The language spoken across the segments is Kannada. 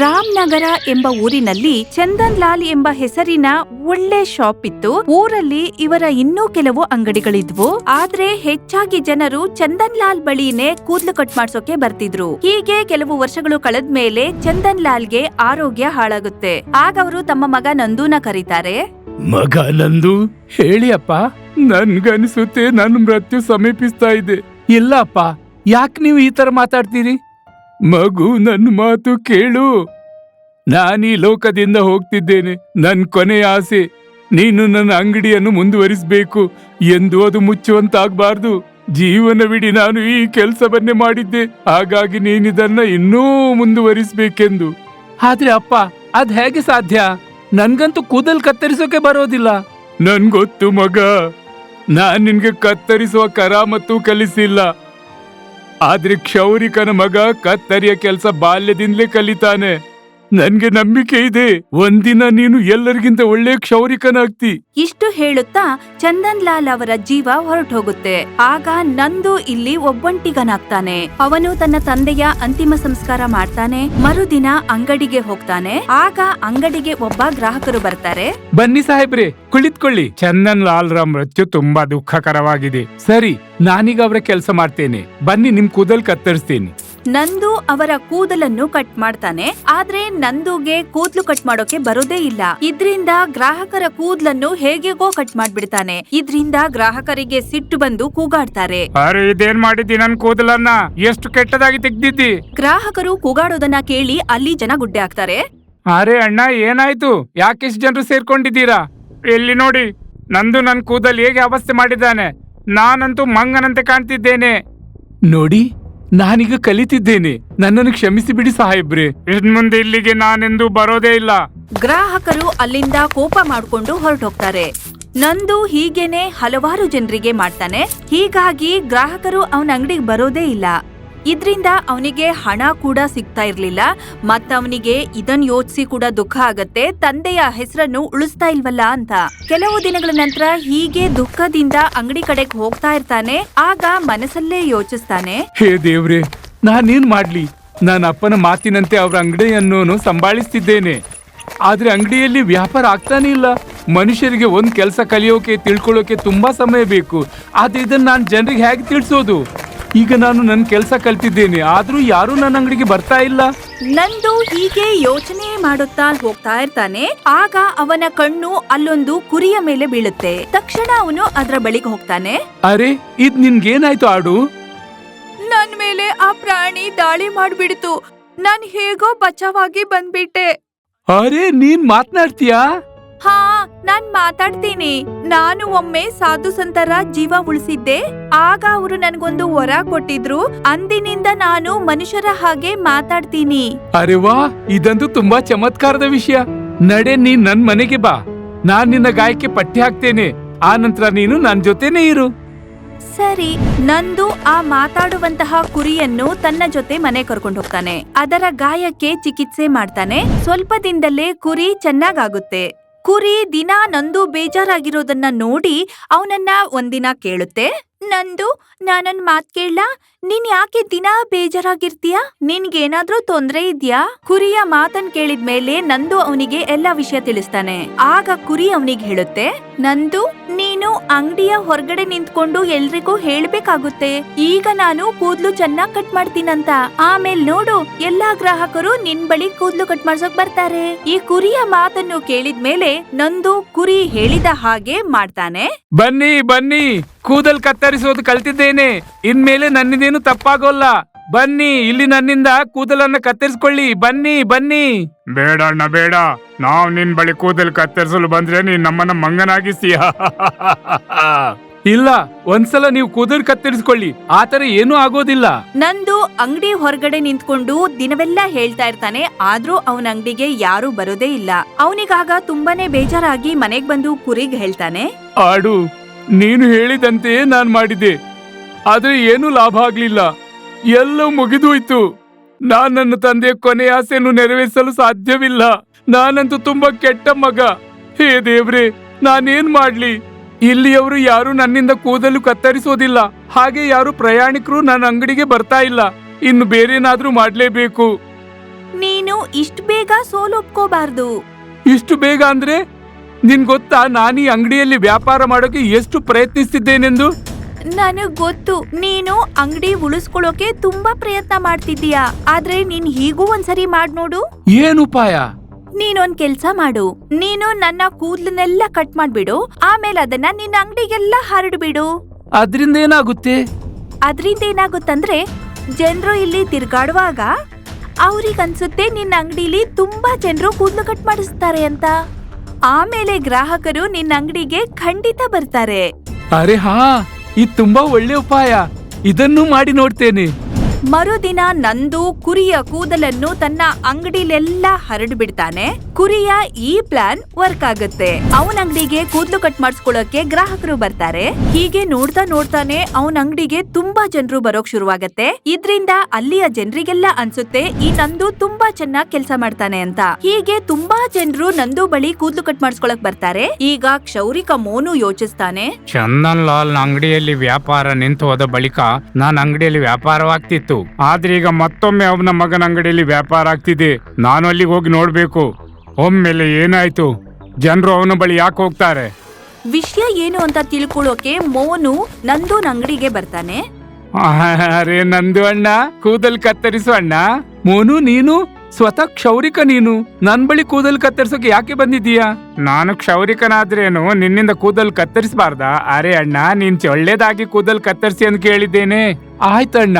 ರಾಮನಗರ ಎಂಬ ಊರಿನಲ್ಲಿ ಚಂದನ್ ಲಾಲ್ ಎಂಬ ಹೆಸರಿನ ಒಳ್ಳೆ ಶಾಪ್ ಇತ್ತು. ಊರಲ್ಲಿ ಇವರ ಇನ್ನೂ ಕೆಲವು ಅಂಗಡಿಗಳಿದ್ವು. ಆದ್ರೆ ಹೆಚ್ಚಾಗಿ ಜನರು ಚಂದನ್ ಲಾಲ್ ಬಳಿನೇ ಕೂದಲು ಕಟ್ ಮಾಡ್ಸೋಕೆ ಬರ್ತಿದ್ರು. ಹೀಗೆ ಕೆಲವು ವರ್ಷಗಳು ಕಳೆದ್ಮೇಲೆ ಚಂದನ್ ಲಾಲ್ಗೆ ಆರೋಗ್ಯ ಹಾಳಾಗುತ್ತೆ. ಆಗ ಅವರು ತಮ್ಮ ಮಗ ನಂದೂನ ಕರೀತಾರೆ. ಮಗ ನಂದು, ಹೇಳಿ ಅಪ್ಪ. ನನ್ಗನ್ಸುತ್ತೆ ನನ್ನ ಮೃತ್ಯು ಸಮೀಪಿಸ್ತಾ ಇದೆ. ಇಲ್ಲ ಅಪ್ಪ, ಯಾಕೆ ನೀವು ಈ ತರ ಮಾತಾಡ್ತೀರಿ? ಮಗು, ನನ್ನ ಮಾತು ಕೇಳು. ನಾನೀ ಲೋಕದಿಂದ ಹೋಗ್ತಿದ್ದೇನೆ. ನನ್ ಕೊನೆಯ ಆಸೆ ನೀನು ನನ್ನ ಅಂಗಡಿಯನ್ನು ಮುಂದುವರಿಸಬೇಕು ಎಂದು ಅದು ಮುಚ್ಚುವಂತಾಗಬಾರ್ದು. ಜೀವನವಿಡೀ ನಾನು ಈ ಕೆಲಸವನ್ನೇ ಮಾಡಿದ್ದೆ, ಹಾಗಾಗಿ ನೀನಿದನ್ನ ಇನ್ನೂ ಮುಂದುವರಿಸಬೇಕೆಂದು. ಆದ್ರೆ ಅಪ್ಪ, ಅದ್ ಹೇಗೆ ಸಾಧ್ಯ? ನನ್ಗಂತೂ ಕೂದಲ್ ಕತ್ತರಿಸೋಕೆ ಬರೋದಿಲ್ಲ. ನನ್ಗೊತ್ತು ಮಗ, ನಾನ್ ನಿನ್ಗೆ ಕತ್ತರಿಸುವ ಕರಾಮತ್ತು ಕಲಿಸಿಲ್ಲ. ಆದ್ರೆ ಕ್ಷೌರಿಕನ ಮಗ ಕತ್ತರಿಯ ಕೆಲಸ ಬಾಲ್ಯದಿಂದಲೇ ಕಲಿತಾನೆ. ನನ್ಗೆ ನಂಬಿಕೆ ಇದೆ, ಒಂದಿನ ನೀನು ಎಲ್ಲರಿಗಿಂತ ಒಳ್ಳೆ ಕ್ಷೌರಿಕನಾಗ್ತಿ. ಇಷ್ಟು ಹೇಳುತ್ತಾ ಚಂದನ್ ಲಾಲ್ ಅವರ ಜೀವ ಹೊರಟು ಹೋಗುತ್ತೆ. ಆಗ ನಂದು ಇಲ್ಲಿ ಒಬ್ಬಂಟಿಗನಾಗ್ತಾನೆ. ಅವನು ತನ್ನ ತಂದೆಯ ಅಂತಿಮ ಸಂಸ್ಕಾರ ಮಾಡ್ತಾನೆ. ಮರುದಿನ ಅಂಗಡಿಗೆ ಹೋಗ್ತಾನೆ. ಆಗ ಅಂಗಡಿಗೆ ಒಬ್ಬ ಗ್ರಾಹಕರು ಬರ್ತಾರೆ. ಬನ್ನಿ ಸಾಹೇಬ್ರೆ, ಕುಳಿತುಕೊಳ್ಳಿ. ಚಂದನ್ ಲಾಲ್ ರ ಮೃತ್ಯು ತುಂಬಾ ದುಃಖಕರವಾಗಿದೆ. ಸರಿ, ನಾನೀಗ ಅವರ ಕೆಲಸ ಮಾಡ್ತೇನೆ. ಬನ್ನಿ, ನಿಮ್ ಕೂದಲ್ ಕತ್ತರಿಸ್ತೇನೆ. ನಂದು ಅವರ ಕೂದಲನ್ನು ಕಟ್ ಮಾಡ್ತಾನೆ. ಆದ್ರೆ ನಂದುಗೆ ಕೂದಲು ಕಟ್ ಮಾಡೋಕೆ ಬರೋದೇ ಇಲ್ಲ. ಇದ್ರಿಂದ ಗ್ರಾಹಕರ ಕೂದಲನ್ನು ಹೇಗೆಗೋ ಕಟ್ ಮಾಡ್ಬಿಡ್ತಾನೆ. ಇದ್ರಿಂದ ಗ್ರಾಹಕರಿಗೆ ಸಿಟ್ಟು ಬಂದು ಕೂಗಾಡ್ತಾರೆ. ಅರೆ, ಇದೇನ್ ಮಾಡಿದ್ದಿ? ನನ್ ಕೂದಲನ್ನ ಎಷ್ಟು ಕೆಟ್ಟದಾಗಿ ತೆಗ್ದಿದ್ದಿ? ಗ್ರಾಹಕರು ಕೂಗಾಡೋದನ್ನ ಕೇಳಿ ಅಲ್ಲಿ ಜನ ಗುಡ್ಡೆ ಹಾಕ್ತಾರೆ. ಅರೆ ಅಣ್ಣ, ಏನಾಯ್ತು? ಯಾಕೆಷ್ಟು ಜನರು ಸೇರ್ಕೊಂಡಿದ್ದೀರಾ? ಇಲ್ಲಿ ನೋಡಿ, ನಂದು ನನ್ ಕೂದಲ್ ಹೇಗೆ ಅವಸ್ಥೆ ಮಾಡಿದ್ದಾನೆ. ನಾನಂತೂ ಮಂಗನಂತೆ ಕಾಣ್ತಿದ್ದೇನೆ. ನೋಡಿ, ನಾನೀಗ ಕಲಿತಿದ್ದೇನೆ. ನನ್ನನ್ನು ಕ್ಷಮಿಸಿ ಬಿಡಿ ಸಾಹೇಬ್ರೆ. ಇನ್ ಮುಂದೆ ಇಲ್ಲಿಗೆ ನಾನೆಂದು ಬರೋದೇ ಇಲ್ಲ. ಗ್ರಾಹಕರು ಅಲ್ಲಿಂದ ಕೋಪ ಮಾಡ್ಕೊಂಡು ಹೊರಟೋಗ್ತಾರೆ. ನಂದು ಹೀಗೇನೆ ಹಲವಾರು ಜನರಿಗೆ ಮಾಡ್ತಾನೆ. ಹೀಗಾಗಿ ಗ್ರಾಹಕರು ಅವನ ಅಂಗಡಿಗೆ ಬರೋದೇ ಇಲ್ಲ. ಇದ್ರಿಂದ ಅವನಿಗೆ ಹಣ ಕೂಡ ಸಿಗ್ತಾ ಇರ್ಲಿಲ್ಲ. ಮತ್ತವನಿಗೆ ಇದನ್ ಯೋಚಿಸಿ ಕೂಡ ದುಃಖ ಆಗತ್ತೆ, ತಂದೆಯ ಹೆಸರನ್ನು ಉಳಿಸ್ತಾ ಇಲ್ವಲ್ಲ ಅಂತ. ಕೆಲವು ದಿನಗಳ ನಂತರ ಹೀಗೆ ದುಃಖದಿಂದ ಅಂಗಡಿ ಕಡೆಗೆ ಹೋಗ್ತಾ ಇರ್ತಾನೆ. ಆಗ ಮನಸ್ಸಲ್ಲೇ ಯೋಚಿಸ್ತಾನೆ, ಹೇ ದೇವ್ರೆ, ನಾನೇನ್ ಮಾಡ್ಲಿ? ನನ್ನ ಅಪ್ಪನ ಮಾತಿನಂತೆ ಅವ್ರ ಅಂಗಡಿಯನ್ನು ಸಂಭಾಳಿಸ್ತಿದ್ದೇನೆ. ಆದ್ರೆ ಅಂಗಡಿಯಲ್ಲಿ ವ್ಯಾಪಾರ ಆಗ್ತಾನೆ ಇಲ್ಲ. ಮನುಷ್ಯರಿಗೆ ಒಂದ್ ಕೆಲಸ ಕಲಿಯೋಕೆ, ತಿಳ್ಕೊಳ್ಳೋಕೆ ತುಂಬಾ ಸಮಯ ಬೇಕು. ಆದ್ರೆ ಇದನ್ನ ನಾನು ಜನರಿಗೆ ಹೇಗೆ ತಿಳಿಸೋದು? ಈಗ ನಾನು ನನ್ನ ಕೆಲಸ ಕಲ್ತಿದ್ದೇನೆ, ಆದ್ರೂ ಯಾರು ನನ್ನ ಅಂಗಡಿಗೆ ಬರ್ತಾ ಇಲ್ಲ. ನಂದು ಹೀಗೆ ಯೋಚನೆ ಮಾಡುತ್ತಾ ಹೋಗ್ತಾ ಇರ್ತಾನೆ. ಆಗ ಅವನ ಕಣ್ಣು ಅಲ್ಲೊಂದು ಕುರಿಯ ಮೇಲೆ ಬೀಳುತ್ತೆ. ತಕ್ಷಣ ಅವನು ಅದರ ಬಳಿಗೆ ಹೋಗ್ತಾನೆ. ಅರೆ, ಇದ್ ನಿನ್ಗೇನಾಯ್ತು ಆಡು? ನನ್ ಮೇಲೆ ಆ ಪ್ರಾಣಿ ದಾಳಿ ಮಾಡ್ಬಿಡ್ತು. ನಾನ್ ಹೇಗೋ ಬಚಾವಾಗಿ ಬಂದ್ಬಿಟ್ಟೆ. ಅರೆ, ನೀನ್ ಮಾತನಾಡ್ತೀಯಾ? ಹಾ, ನಾನ್ ಮಾತಾಡ್ತೀನಿ. ನಾನು ಒಮ್ಮೆ ಸಾಧು ಸಂತರ ಜೀವ ಉಳಿಸಿದ್ದೆ. ಆಗ ಅವರು ನನ್ಗೊಂದು ವರ ಕೊಟ್ಟಿದ್ರು. ಅಂದಿನಿಂದ ನಾನು ಮನುಷ್ಯರ ಹಾಗೆ ಮಾತಾಡ್ತೀನಿ. ಅರೆ ವಾ, ಇದಂತೂ ತುಂಬಾ ಚಮತ್ಕಾರದ ವಿಷಯ. ನಡೆ, ನೀನ್ ನನ್ ಮನೆಗೆ ಬಾ. ನಾನ್ ನಿನ್ನ ಗಾಯಕ್ಕೆ ಪಟ್ಟಿ ಹಾಕ್ತೇನೆ. ಆ ನಂತರ ನೀನು ನನ್ ಜೊತೆನೇ ಇರು. ಸರಿ. ನಂದು ಆ ಮಾತಾಡುವಂತಹ ಕುರಿಯನ್ನು ತನ್ನ ಜೊತೆ ಮನೆ ಕರ್ಕೊಂಡು ಹೋಗ್ತಾನೆ. ಅದರ ಗಾಯಕ್ಕೆ ಚಿಕಿತ್ಸೆ ಮಾಡ್ತಾನೆ. ಸ್ವಲ್ಪ ದಿನದಲ್ಲೇ ಕುರಿ ಚೆನ್ನಾಗಾಗುತ್ತೆ. ಕುರಿ ದಿನ ನಂದು ಬೇಜಾರಾಗಿರೋದನ್ನ ನೋಡಿ ಅವನನ್ನ ಒಂದಿನ ಕೇಳುತ್ತೆ. ನಂದು, ನಾನೊಂದ್ ಮಾತ್ ಕೇಳ? ನೀನ್ ಯಾಕೆ ದಿನ ಬೇಜಾರಾಗಿರ್ತೀಯ? ನಿನ್ಗೇನಾದ್ರೂ ತೊಂದ್ರೆ ಇದ್ಯಾ? ಕುರಿಯ ಮಾತನ್ ಕೇಳಿದ್ಮೇಲೆ ನಂದು ಅವನಿಗೆ ಎಲ್ಲಾ ವಿಷಯ ತಿಳಿಸ್ತಾನೆ. ಆಗ ಕುರಿ ಅವನಿಗೆ ಹೇಳುತ್ತೆ, ನಂದು, ನೀನು ಅಂಗಡಿಯ ಹೊರಗಡೆ ನಿಂತ್ಕೊಂಡು ಎಲ್ರಿಗೂ ಹೇಳ್ಬೇಕಾಗುತ್ತೆ, ಈಗ ನಾನು ಕೂದ್ಲು ಚೆನ್ನಾಗ್ ಕಟ್ ಮಾಡ್ತೀನಂತ. ಆಮೇಲೆ ನೋಡು, ಎಲ್ಲಾ ಗ್ರಾಹಕರು ನಿನ್ ಬಳಿ ಕೂದ್ಲು ಕಟ್ ಮಾಡ್ಸೋಕ್ ಬರ್ತಾರೆ. ಈ ಕುರಿಯ ಮಾತನ್ನು ಕೇಳಿದ್ಮೇಲೆ ನಂದು ಕುರಿ ಹೇಳಿದ ಹಾಗೆ ಮಾಡ್ತಾನೆ. ಬನ್ನಿ ಬನ್ನಿ, ಕೂದಲ್ ಕತ್ತರಿಸೋದು ಕಲ್ತಿದ್ದೇನೆ. ಇನ್ಮೇಲೆ ನನ್ನಿಂದೇನು ತಪ್ಪಾಗೋಲ್ಲ. ಬನ್ನಿ, ಇಲ್ಲಿ ನನ್ನಿಂದ ಕೂದಲನ್ನ ಕತ್ತರಿಸ್ಕೊಳ್ಳಿ. ಬನ್ನಿ ಬನ್ನಿ. ಬೇಡ ಅಣ್ಣ, ಬೇಡ. ನಾವ್ ನಿನ್ ಬಳಿ ಕೂದಲ್ ಕತ್ತರಿಸಲು ಬಂದ್ರೆ ನೀನ್ ನಮ್ಮನ್ನ ಮಂಗನಾಗಿಸ್ತೀಯ. ಇಲ್ಲ, ಒಂದ್ಸಲ ನೀವು ಕೂದಲ್ ಕತ್ತರಿಸ್ಕೊಳ್ಳಿ, ಆತರ ಏನೂ ಆಗೋದಿಲ್ಲ. ನಂದು ಅಂಗಡಿ ಹೊರಗಡೆ ನಿಂತ್ಕೊಂಡು ದಿನವೆಲ್ಲ ಹೇಳ್ತಾ ಇರ್ತಾನೆ. ಆದ್ರೂ ಅವನ ಅಂಗಡಿಗೆ ಯಾರು ಬರೋದೇ ಇಲ್ಲ. ಅವನಿಗಾಗ ತುಂಬಾನೇ ಬೇಜಾರಾಗಿ ಮನೆಗ್ ಬಂದು ಕುರಿಗ್ ಹೇಳ್ತಾನೆ, ಆಡು, ನೀನು ಹೇಳಿದಂತೆ ನಾನ್ ಮಾಡಿದೆ, ಆದ್ರೆ ಏನೂ ಲಾಭ ಆಗ್ಲಿಲ್ಲ. ಎಲ್ಲ ಮುಗಿದೋಯ್ತು. ನಾನ್ ನನ್ನ ತಂದೆಯ ಕೊನೆಯ ಆಸೆಯನ್ನು ನೆರವೇರಿಸಲು ಸಾಧ್ಯವಿಲ್ಲ. ನಾನಂತೂ ತುಂಬಾ ಕೆಟ್ಟ ಮಗ. ಹೇ ದೇವ್ರೆ, ನಾನೇನ್ ಮಾಡ್ಲಿ? ಇಲ್ಲಿಯವರು ಯಾರು ನನ್ನಿಂದ ಕೂದಲು ಕತ್ತರಿಸೋದಿಲ್ಲ. ಹಾಗೆ ಯಾರು ಪ್ರಯಾಣಿಕರು ನನ್ನ ಅಂಗಡಿಗೆ ಬರ್ತಾ ಇಲ್ಲ. ಇನ್ನು ಬೇರೇನಾದ್ರೂ ಮಾಡ್ಲೇಬೇಕು. ನೀನು ಇಷ್ಟು ಬೇಗ ಸೋಲೊಪ್ಕೋಬಾರ್ದು. ಇಷ್ಟು ಬೇಗ ಅಂದ್ರೆ ನಿನ್ ಗೊತ್ತಾ ನಾನೀ ಅಂಗಡಿಯಲ್ಲಿ ವ್ಯಾಪಾರ ಮಾಡೋಕೆ ಎಷ್ಟು ಪ್ರಯತ್ನಿಸ್ತಿದ್ದೇನೆಂದು? ನನಗ್ ಗೊತ್ತು, ನೀನು ಅಂಗಡಿ ಉಳಿಸ್ಕೊಳ್ಳೋಕೆ ತುಂಬಾ ಪ್ರಯತ್ನ ಮಾಡ್ತಿದ್ದೀಯಾ. ಆದ್ರೆ ನೀನ್ ಹೀಗೂ ಒಂದ್ಸರಿ ಮಾಡ್ ನೋಡು. ಏನ್ ಉಪಾಯ? ನೀನೊಂದ್ ಕೆಲ್ಸ ಮಾಡು. ನೀನು ನನ್ನ ಕೂದ್ಲನ್ನೆಲ್ಲ ಕಟ್ ಮಾಡ್ಬಿಡು, ಆಮೇಲೆ ಅದನ್ನ ನಿನ್ನ ಅಂಗಡಿಗೆಲ್ಲ ಹರಡ್ಬಿಡು. ಅದ್ರಿಂದ ಏನಾಗುತ್ತೆ? ಅದ್ರಿಂದ ಏನಾಗುತ್ತಂದ್ರೆ ಜನರು ಇಲ್ಲಿ ತಿರ್ಗಾಡುವಾಗ ಅವ್ರಿಗನ್ಸುತ್ತೆ ನಿನ್ನ ಅಂಗಡಿಲಿ ತುಂಬಾ ಜನರು ಕೂದ್ಲು ಕಟ್ ಮಾಡಿಸ್ತಾರೆ ಅಂತ. ಆಮೇಲೆ ಗ್ರಾಹಕರು ನಿನ್ನ ಅಂಗಡಿಗೆ ಖಂಡಿತ ಬರ್ತಾರೆ. ಅರೆ ಹಾ, ಇದು ತುಂಬಾ ಒಳ್ಳೆ ಉಪಾಯ. ಇದನ್ನು ಮಾಡಿ ನೋಡ್ತೇನೆ. ಮರುದಿನ ನಂದು ಕುರಿಯ ಕೂದಲನ್ನು ತನ್ನ ಅಂಗಡಿಲೆಲ್ಲ ಹರಡ್ಬಿಡ್ತಾನೆ. ಕುರಿಯ ಈ ಪ್ಲಾನ್ ವರ್ಕ್ ಆಗುತ್ತೆ. ಅವನ ಅಂಗಡಿಗೆ ಕೂದಲು ಕಟ್ ಮಾಡಿಸ್ಕೊಳ್ಳೋಕೆ ಗ್ರಾಹಕರು ಬರ್ತಾರೆ. ಹೀಗೆ ನೋಡ್ತಾ ನೋಡ್ತಾನೆ ಅವನ ಅಂಗಡಿಗೆ ತುಂಬಾ ಜನರು ಬರೋಕ್ ಶುರುವಾಗತ್ತೆ. ಇದ್ರಿಂದ ಅಲ್ಲಿಯ ಜನರಿಗೆಲ್ಲ ಅನ್ಸುತ್ತೆ ಈ ನಂದು ತುಂಬಾ ಚೆನ್ನಾಗ್ ಕೆಲಸ ಮಾಡ್ತಾನೆ ಅಂತ. ಹೀಗೆ ತುಂಬಾ ಜನರು ನಂದು ಬಳಿ ಕೂದಲು ಕಟ್ ಮಾಡಿಸ್ಕೊಳಕ್ ಬರ್ತಾರೆ. ಈಗ ಕ್ಷೌರಿಕ ಮೋನು ಯೋಚಿಸ್ತಾನೆ, ಚಂದನ್ ಲಾಲ್ ಅಂಗಡಿಯಲ್ಲಿ ವ್ಯಾಪಾರ ನಿಂತು ಹೋದ ಬಳಿಕ ನಾನ್ ಅಂಗಡಿಯಲ್ಲಿ ವ್ಯಾಪಾರವಾಗ್ತಿತ್ತು. ಆದ್ರೆ ಈಗ ಮತ್ತೊಮ್ಮೆ ಅವನ ಮಗನ ಅಂಗಡಿಯಲ್ಲಿ ವ್ಯಾಪಾರ ಆಗ್ತಿದೆ. ನಾನು ಅಲ್ಲಿಗೆ ಹೋಗಿ ನೋಡ್ಬೇಕು. ಒಮ್ಮೆಲೆ ಏನಾಯ್ತು? ಜನರು ಅವನ ಬಳಿ ಯಾಕೆ ಹೋಗ್ತಾರೆ? ವಿಷಯ ಏನು ಅಂತ ತಿಳ್ಕೊಳ್ಳೋಕೆ ಮೋನು ನಂದೂನ್ ಅಂಗಡಿಗೆ ಬರ್ತಾನೆ. ಅರೆ ನಂದು ಅಣ್ಣ, ಕೂದಲ್ ಕತ್ತರಿಸು ಅಣ್ಣ. ಮೋನು, ನೀನು ಸ್ವತಃ ಕ್ಷೌರಿಕ. ನೀನು ನನ್ ಬಳಿ ಕೂದಲ್ ಕತ್ತರಿಸೋಕೆ ಯಾಕೆ ಬಂದಿದ್ದೀಯಾ? ನಾನು ಕ್ಷೌರಿಕನಾದ್ರೇನು ನಿನ್ನಿಂದ ಕೂದಲು ಕತ್ತರಿಸಬಾರ್ದಾ? ಅರೆ ಅಣ್ಣ, ನೀನ್ ಒಳ್ಳೇದಾಗಿ ಕೂದಲು ಕತ್ತರಿಸಿ ಅಂತ ಕೇಳಿದ್ದೇನೆ. ಆಯ್ತಣ್ಣ.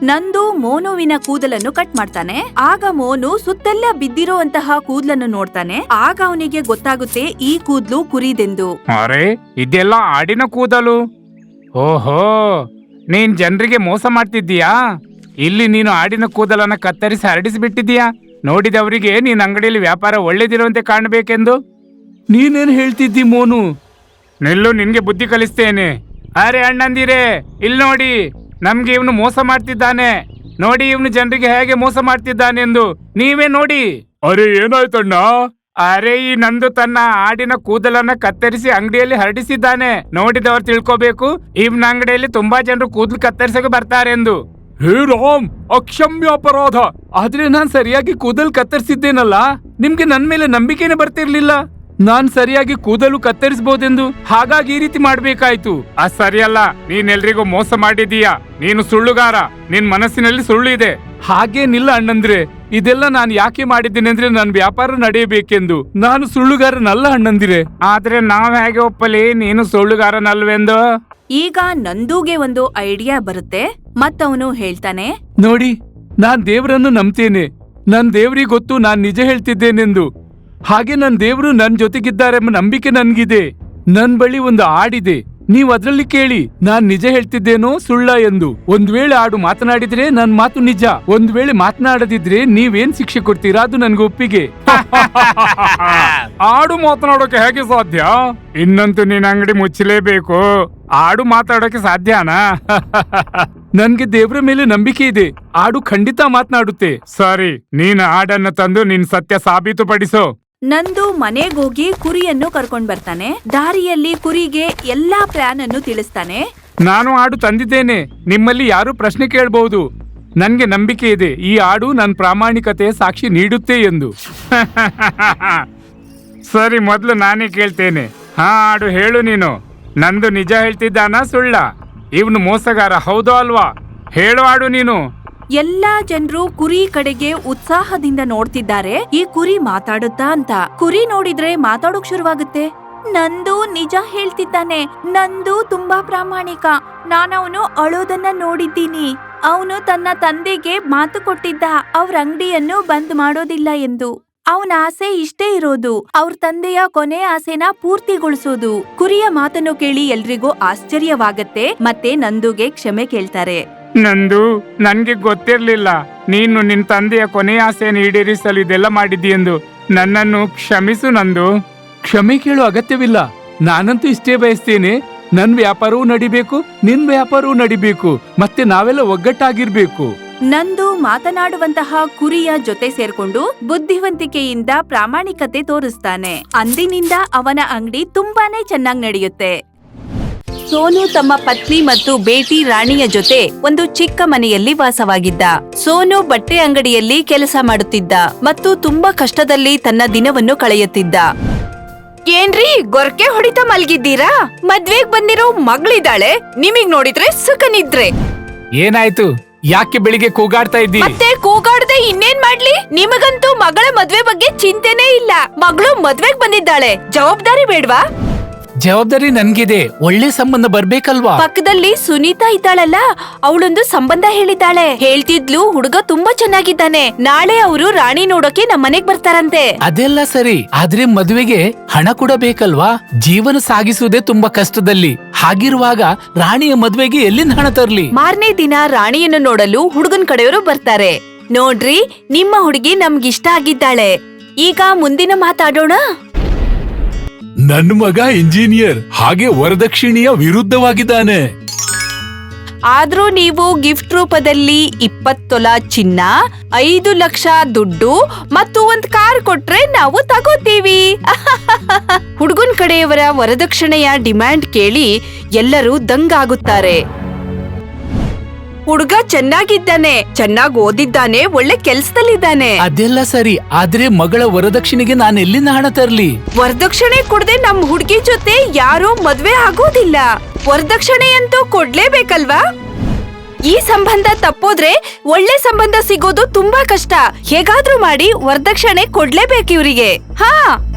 ನಂದು ಮೋನುವಿನ ಕೂದಲನ್ನು ಕಟ್ ಮಾಡ್ತಾನೆ. ಆಗ ಮೋನು ಸುತ್ತೆಲ್ಲ ಬಿದ್ದಿರೋಂತಹ ಕೂದಲನ್ನು ನೋಡ್ತಾನೆ. ಆಗ ಅವನಿಗೆ ಗೊತ್ತಾಗುತ್ತೆ ಈ ಕೂದ್ಲು ಕುರಿದೆಂದು. ಅರೆ, ಇದೆಲ್ಲ ಆಡಿನ ಕೂದಲು. ಓಹೋ, ನೀನ್ ಜನರಿಗೆ ಮೋಸ ಮಾಡ್ತಿದ್ದೀಯಾ? ಇಲ್ಲಿ ನೀನು ಆಡಿನ ಕೂದಲನ್ನ ಕತ್ತರಿಸಿ ಹರಡಿಸಿಬಿಟ್ಟಿದೀಯಾ. ನೋಡಿದವರಿಗೆ ನೀನ್ ಅಂಗಡಿಯಲ್ಲಿ ವ್ಯಾಪಾರ ಒಳ್ಳೇದಿರುವಂತೆ ಕಾಣಬೇಕೆಂದು. ನೀನೇನ್ ಹೇಳ್ತಿದ್ದಿ ಮೋನು? ನಿಲ್ಲು, ನಿನ್ಗೆ ಬುದ್ಧಿ ಕಲಿಸ್ತೇನೆ. ಅರೆ ಅಣ್ಣಂದಿರೇ, ಇಲ್ಲಿ ನೋಡಿ, ನಮ್ಗೆ ಇವನು ಮೋಸ ಮಾಡ್ತಿದ್ದಾನೆ. ನೋಡಿ ಇವನು ಜನರಿಗೆ ಹೇಗೆ ಮೋಸ ಮಾಡ್ತಿದ್ದಾನೆಂದು ನೀವೇ ನೋಡಿ. ಅರೆ ಏನಾಯ್ತಣ್ಣ? ಅರೆ, ಈ ನಂದು ತನ್ನ ಆಡಿನ ಕೂದಲನ್ನ ಕತ್ತರಿಸಿ ಅಂಗಡಿಯಲ್ಲಿ ಹರಡಿಸಿದ್ದಾನೆ. ನೋಡಿದವರು ತಿಳ್ಕೋಬೇಕು ಇವನ ಅಂಗಡಿಯಲ್ಲಿ ತುಂಬಾ ಜನರು ಕೂದಲು ಕತ್ತರಿಸಕ್ಕೆ ಬರ್ತಾರೆ ಎಂದು. ಹೇ ರಾಮ್, ಅಕ್ಷಮ್ಯ ಅಪರಾಧ. ಆದ್ರೆ ನಾನ್ ಸರಿಯಾಗಿ ಕೂದಲು ಕತ್ತರಿಸಿದ್ದೇನಲ್ಲ. ನಿಮ್ಗೆ ನನ್ ಮೇಲೆ ನಂಬಿಕೆನೆ ಬರ್ತಿರ್ಲಿಲ್ಲ. ನಾನ್ ಸರಿಯಾಗಿ ಕೂದಲು ಕತ್ತರಿಸಬಹುದೆಂದು. ಹಾಗಾಗಿ ಈ ರೀತಿ ಮಾಡ್ಬೇಕಾಯ್ತು. ಅದ್ ಸರಿಯಲ್ಲ. ನೀನ್ ಎಲ್ರಿಗೂ ಮೋಸ ಮಾಡಿದೀಯಾ. ನೀನು ಸುಳ್ಳುಗಾರ. ನಿನ್ ಮನಸ್ಸಿನಲ್ಲಿ ಸುಳ್ಳು ಇದೆ. ಹಾಗೇನಿಲ್ಲ ಅಣ್ಣಂದ್ರೆ. ಇದೆಲ್ಲ ನಾನು ಯಾಕೆ ಮಾಡಿದ್ದೇನೆ ಅಂದ್ರೆ ನನ್ನ ವ್ಯಾಪಾರ ನಡೆಯಬೇಕೆಂದು. ನಾನು ಸುಳ್ಳುಗಾರನಲ್ಲ ಅಣ್ಣಂದಿರೆ. ಆದ್ರೆ ನಾವ್ ಹೇಗೆ ಒಪ್ಪಲಿ ನೀನು ಸುಳ್ಳುಗಾರನಲ್ವೆಂದು? ಈಗ ನಂದೂಗೆ ಒಂದು ಐಡಿಯಾ ಬರುತ್ತೆ. ಮತ್ತವನು ಹೇಳ್ತಾನೆ, ನೋಡಿ, ನಾನ್ ದೇವರನ್ನು ನಂಬ್ತೇನೆ. ನನ್ ದೇವ್ರಿಗೆ ಗೊತ್ತು ನಾನ್ ನಿಜ ಹೇಳ್ತಿದ್ದೇನೆಂದು. ಹಾಗೆ ನನ್ ದೇವ್ರು ನನ್ ಜೊತೆಗಿದ್ದಾರೆಂಬ ನಂಬಿಕೆ ನನ್ಗಿದೆ. ನನ್ ಬಳಿ ಒಂದು ಆಡಿದೆ. ನೀವ್ ಅದ್ರಲ್ಲಿ ಕೇಳಿ ನಾನ್ ನಿಜ ಹೇಳ್ತಿದ್ದೇನೋ ಸುಳ್ಳ ಎಂದು. ಒಂದ್ ವೇಳೆ ಆಡು ಮಾತನಾಡಿದ್ರೆ ನನ್ ಮಾತು ನಿಜ. ಒಂದ್ ವೇಳೆ ಮಾತನಾಡದಿದ್ರೆ ನೀವೇನ್ ಶಿಕ್ಷೆ ಕೊಡ್ತೀರಾ ಅದು ನನ್ಗೆ ಒಪ್ಪಿಗೆ. ಆಡು ಮಾತನಾಡೋಕೆ ಹೇಗೆ ಸಾಧ್ಯ? ಇನ್ನಂತೂ ನೀನ್ ಅಂಗಡಿ ಮುಚ್ಚಲೇಬೇಕು. ಆಡು ಮಾತಾಡೋಕೆ ಸಾಧ್ಯನಾ? ನನ್ಗೆ ದೇವ್ರ ಮೇಲೆ ನಂಬಿಕೆ ಇದೆ. ಆಡು ಖಂಡಿತ ಮಾತನಾಡುತ್ತೆ. ಸರಿ, ನೀನ್ ಆಡನ್ನ ತಂದು ನಿನ್ ಸತ್ಯ ಸಾಬೀತುಪಡಿಸು. ನಂದು ಮನೆಗೋಗಿ ಕುರಿಯನ್ನು ಕರ್ಕೊಂಡ್ ಬರ್ತಾನೆ. ದಾರಿಯಲ್ಲಿ ಕುರಿಗೆ ಎಲ್ಲಾ ಪ್ಲಾನ್ ಅನ್ನು ತಿಳಿಸ್ತಾನೆ. ನಾನು ಆಡು ತಂದಿದ್ದೇನೆ. ನಿಮ್ಮಲ್ಲಿ ಯಾರು ಪ್ರಶ್ನೆ ಕೇಳಬಹುದು. ನನ್ಗೆ ನಂಬಿಕೆ ಇದೆ ಈ ಆಡು ನನ್ನ ಪ್ರಾಮಾಣಿಕತೆ ಸಾಕ್ಷಿ ನೀಡುತ್ತೆ ಎಂದು. ಸರಿ, ಮೊದ್ಲು ನಾನೇ ಕೇಳ್ತೇನೆ. ಹಾ, ಆಡು ಹೇಳು, ನೀನು ನಂದು ನಿಜ ಹೇಳ್ತಿದ್ದಾನ ಸುಳ್ಳ? ಇವನು ಮೋಸಗಾರ ಹೌದೋ ಅಲ್ವಾ? ಹೇಳು ಆಡು ನೀನು. ಎಲ್ಲಾ ಜನರು ಕುರಿ ಕಡೆಗೆ ಉತ್ಸಾಹದಿಂದ ನೋಡ್ತಿದ್ದಾರೆ. ಈ ಕುರಿ ಮಾತಾಡುತ್ತಾ ಅಂತ. ಕುರಿ ನೋಡಿದ್ರೆ ಮಾತಾಡೋಕ್ ಶುರುವಾಗುತ್ತೆ. ನಂದು ನಿಜ ಹೇಳ್ತಿದ್ದಾನೆ. ನಂದು ತುಂಬಾ ಪ್ರಾಮಾಣಿಕ. ನಾನವನು ಅಳೋದನ್ನ ನೋಡಿದ್ದೀನಿ. ಅವನು ತನ್ನ ತಂದೆಗೆ ಮಾತು ಕೊಟ್ಟಿದ್ದ ಅವ್ರ ಅಂಗಡಿಯನ್ನು ಬಂದ್ ಮಾಡೋದಿಲ್ಲ ಎಂದು. ಅವನ ಆಸೆ ಇಷ್ಟೇ ಇರೋದು, ಅವ್ರ ತಂದೆಯ ಕೊನೆ ಆಸೆನ ಪೂರ್ತಿಗೊಳಿಸೋದು. ಕುರಿಯ ಮಾತನ್ನು ಕೇಳಿ ಎಲ್ರಿಗೂ ಆಶ್ಚರ್ಯವಾಗತ್ತೆ. ಮತ್ತೆ ನಂದುಗೆ ಕ್ಷಮೆ ಕೇಳ್ತಾರೆ. ನಂದು, ನನ್ಗೆ ಗೊತ್ತಿರ್ಲಿಲ್ಲ ನೀನು ನಿನ್ ತಂದೆಯ ಕೊನೆಯ ಆಸೆಯನ್ನು ಈಡೇರಿಸಲು ಇದೆಲ್ಲ ಮಾಡಿದ್ದೀಯೆಂದು. ನನ್ನನ್ನು ಕ್ಷಮಿಸು ನಂದು. ಕ್ಷಮೆ ಕೇಳೋ ಅಗತ್ಯವಿಲ್ಲ. ನಾನಂತೂ ಇಷ್ಟೇ ಬಯಸ್ತೇನೆ, ನನ್ ವ್ಯಾಪಾರವೂ ನಡಿಬೇಕು, ನಿನ್ ವ್ಯಾಪಾರವೂ ನಡಿಬೇಕು, ಮತ್ತೆ ನಾವೆಲ್ಲ ಒಗ್ಗಟ್ಟಾಗಿರ್ಬೇಕು. ನಂದು ಮಾತನಾಡುವಂತಹ ಕುರಿಯ ಜೊತೆ ಸೇರ್ಕೊಂಡು ಬುದ್ಧಿವಂತಿಕೆಯಿಂದ ಪ್ರಾಮಾಣಿಕತೆ ತೋರಿಸ್ತಾನೆ. ಅಂದಿನಿಂದ ಅವನ ಅಂಗಡಿ ತುಂಬಾನೇ ಚೆನ್ನಾಗ್ ನಡೆಯುತ್ತೆ. ಸೋನು ತಮ್ಮ ಪತ್ನಿ ಮತ್ತು ಬೇಟಿ ರಾಣಿಯ ಜೊತೆ ಒಂದು ಚಿಕ್ಕ ಮನೆಯಲ್ಲಿ ವಾಸವಾಗಿದ್ದ. ಸೋನು ಬಟ್ಟೆ ಅಂಗಡಿಯಲ್ಲಿ ಕೆಲಸ ಮಾಡುತ್ತಿದ್ದ ಮತ್ತು ತುಂಬಾ ಕಷ್ಟದಲ್ಲಿ ತನ್ನ ದಿನವನ್ನು ಕಳೆಯುತ್ತಿದ್ದ. ಏನ್ರಿ ಗೊರ್ಕೆ ಹೊಡಿತಾ ಮಲ್ಗಿದ್ದೀರಾ? ಮದ್ವೆಗ್ ಬಂದಿರೋ ಮಗಳಿದ್ದಾಳೆ, ನಿಮಗ್ ನೋಡಿದ್ರೆ ಸುಖ ನಿದ್ರೆ. ಏನಾಯ್ತು? ಯಾಕೆ ಬೆಳಿಗ್ಗೆ ಕೂಗಾಡ್ತಾ ಇದ್ದಿ? ಮತ್ತೆ ಕೂಗಾಡದೆ ಇನ್ನೇನ್ ಮಾಡ್ಲಿ? ನಿಮಗಂತೂ ಮಗಳ ಮದ್ವೆ ಬಗ್ಗೆ ಚಿಂತೆನೇ ಇಲ್ಲ. ಮಗಳು ಮದ್ವೆಗ್ ಬಂದಿದ್ದಾಳೆ, ಜವಾಬ್ದಾರಿ ಬೇಡ್ವಾ? ಜವಾಬ್ದಾರಿ ನನ್ಗಿದೆ. ಒಳ್ಳೆ ಸಂಬಂಧ ಬರ್ಬೇಕಲ್ವಾ? ಪಕ್ಕದಲ್ಲಿ ಸುನೀತಾ ಇದ್ದಾಳಲ್ಲ, ಅವಳೊಂದು ಸಂಬಂಧ ಹೇಳಿದ್ದಾಳೆ. ಹೇಳ್ತಿದ್ಲು, ಹುಡುಗ ತುಂಬಾ ಚೆನ್ನಾಗಿದ್ದಾನೆ, ನಾಳೆ ಅವರು ರಾಣಿ ನೋಡೋಕೆ ನಮ್ಮನೆಗ್ ಬರ್ತಾರಂತೆ. ಅದೆಲ್ಲ ಸರಿ, ಆದ್ರೆ ಮದುವೆಗೆ ಹಣ ಕೂಡ ಬೇಕಲ್ವಾ? ಜೀವನ ಸಾಗಿಸುವುದೇ ತುಂಬಾ ಕಷ್ಟದಲ್ಲಿ. ಹಾಗಿರುವಾಗ ರಾಣಿಯ ಮದುವೆಗೆ ಎಲ್ಲಿಂದ ಹಣ ತರ್ಲಿ? ಮಾರನೇ ದಿನ ರಾಣಿಯನ್ನು ನೋಡಲು ಹುಡುಗನ್ ಕಡೆಯವರು ಬರ್ತಾರೆ. ನೋಡ್ರಿ, ನಿಮ್ಮ ಹುಡುಗಿ ನಮ್ಗಿಷ್ಟ ಆಗಿದ್ದಾಳೆ. ಈಗ ಮುಂದಿನ ಮಾತಾಡೋಣ. ನನ್ನ ಮಗ ಇಂಜಿನಿಯರ್, ಹಾಗೆ ವರದಕ್ಷಿಣೆಯ ವಿರುದ್ಧವಾಗಿದ್ದಾನೆ. ಆದ್ರೂ ನೀವು ಗಿಫ್ಟ್ ರೂಪದಲ್ಲಿ 20 ತೊಲ ಚಿನ್ನ, 5 ಲಕ್ಷ ದುಡ್ಡು ಮತ್ತು ಒಂದ್ ಕಾರ್ ಕೊಟ್ರೆ ನಾವು ತಗೋತೀವಿ. ಹುಡುಗನ್ ಕಡೆಯವರ ವರದಕ್ಷಿಣೆಯ ಡಿಮ್ಯಾಂಡ್ ಕೇಳಿ ಎಲ್ಲರೂ ದಂಗಾಗುತ್ತಾರೆ. ಹುಡುಗ ಚೆನ್ನಾಗಿದ್ದಾನೆ, ಚೆನ್ನಾಗ್ ಓದಿದ್ದಾನೆ, ಒಳ್ಳೆ ಕೆಲ್ಸದಲ್ಲಿದ್ದಾನೆ. ಅದೆಲ್ಲ ಸರಿ, ಆದ್ರೆ ಮಗಳ ವರದಕ್ಷಿಣೆಗೆ ನಾನು ಎಲ್ಲಿಂದ ಹಣ ತರ್ಲಿ? ವರದಕ್ಷಿಣೆ ಕೊಡದೆ ನಮ್ ಹುಡುಗಿ ಜೊತೆ ಯಾರೂ ಮದ್ವೆ ಆಗೋದಿಲ್ಲ. ವರದಕ್ಷಿಣೆ ಅಂತೂ ಕೊಡ್ಲೇಬೇಕಲ್ವಾ? ಈ ಸಂಬಂಧ ತಪ್ಪೋದ್ರೆ ಒಳ್ಳೆ ಸಂಬಂಧ ಸಿಗೋದು ತುಂಬಾ ಕಷ್ಟ. ಹೇಗಾದ್ರೂ ಮಾಡಿ ವರದಕ್ಷಿಣೆ ಕೊಡ್ಲೇಬೇಕು ಇವ್ರಿಗೆ. ಹಾ,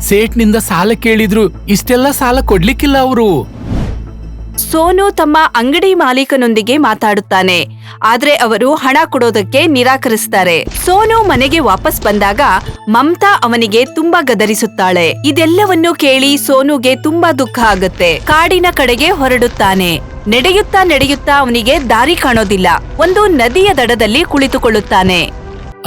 ಸೇಟ್ನಿಂದ ಸಾಲ ಕೇಳಿದ್ರು, ಇಷ್ಟೆಲ್ಲ ಸಾಲ ಕೊಡ್ಲಿಕ್ಕಿಲ್ಲ ಅವರು. ಸೋನು ತಮ್ಮ ಅಂಗಡಿ ಮಾಲೀಕನೊಂದಿಗೆ ಮಾತಾಡುತ್ತಾನೆ, ಆದ್ರೆ ಅವರು ಹಣ ಕೊಡೋದಕ್ಕೆ ನಿರಾಕರಿಸ್ತಾರೆ. ಸೋನು ಮನೆಗೆ ವಾಪಸ್ ಬಂದಾಗ ಮಮತಾ ಅವನಿಗೆ ತುಂಬಾ ಗದರಿಸುತ್ತಾಳೆ. ಇದೆಲ್ಲವನ್ನು ಕೇಳಿ ಸೋನುಗೆ ತುಂಬಾ ದುಃಖ ಆಗುತ್ತೆ. ಕಾಡಿನ ಕಡೆಗೆ ಹೊರಡುತ್ತಾನೆ. ನಡೆಯುತ್ತಾ ನಡೆಯುತ್ತಾ ಅವನಿಗೆ ದಾರಿ ಕಾಣೋದಿಲ್ಲ. ಒಂದು ನದಿಯ ದಡದಲ್ಲಿ ಕುಳಿತುಕೊಳ್ಳುತ್ತಾನೆ.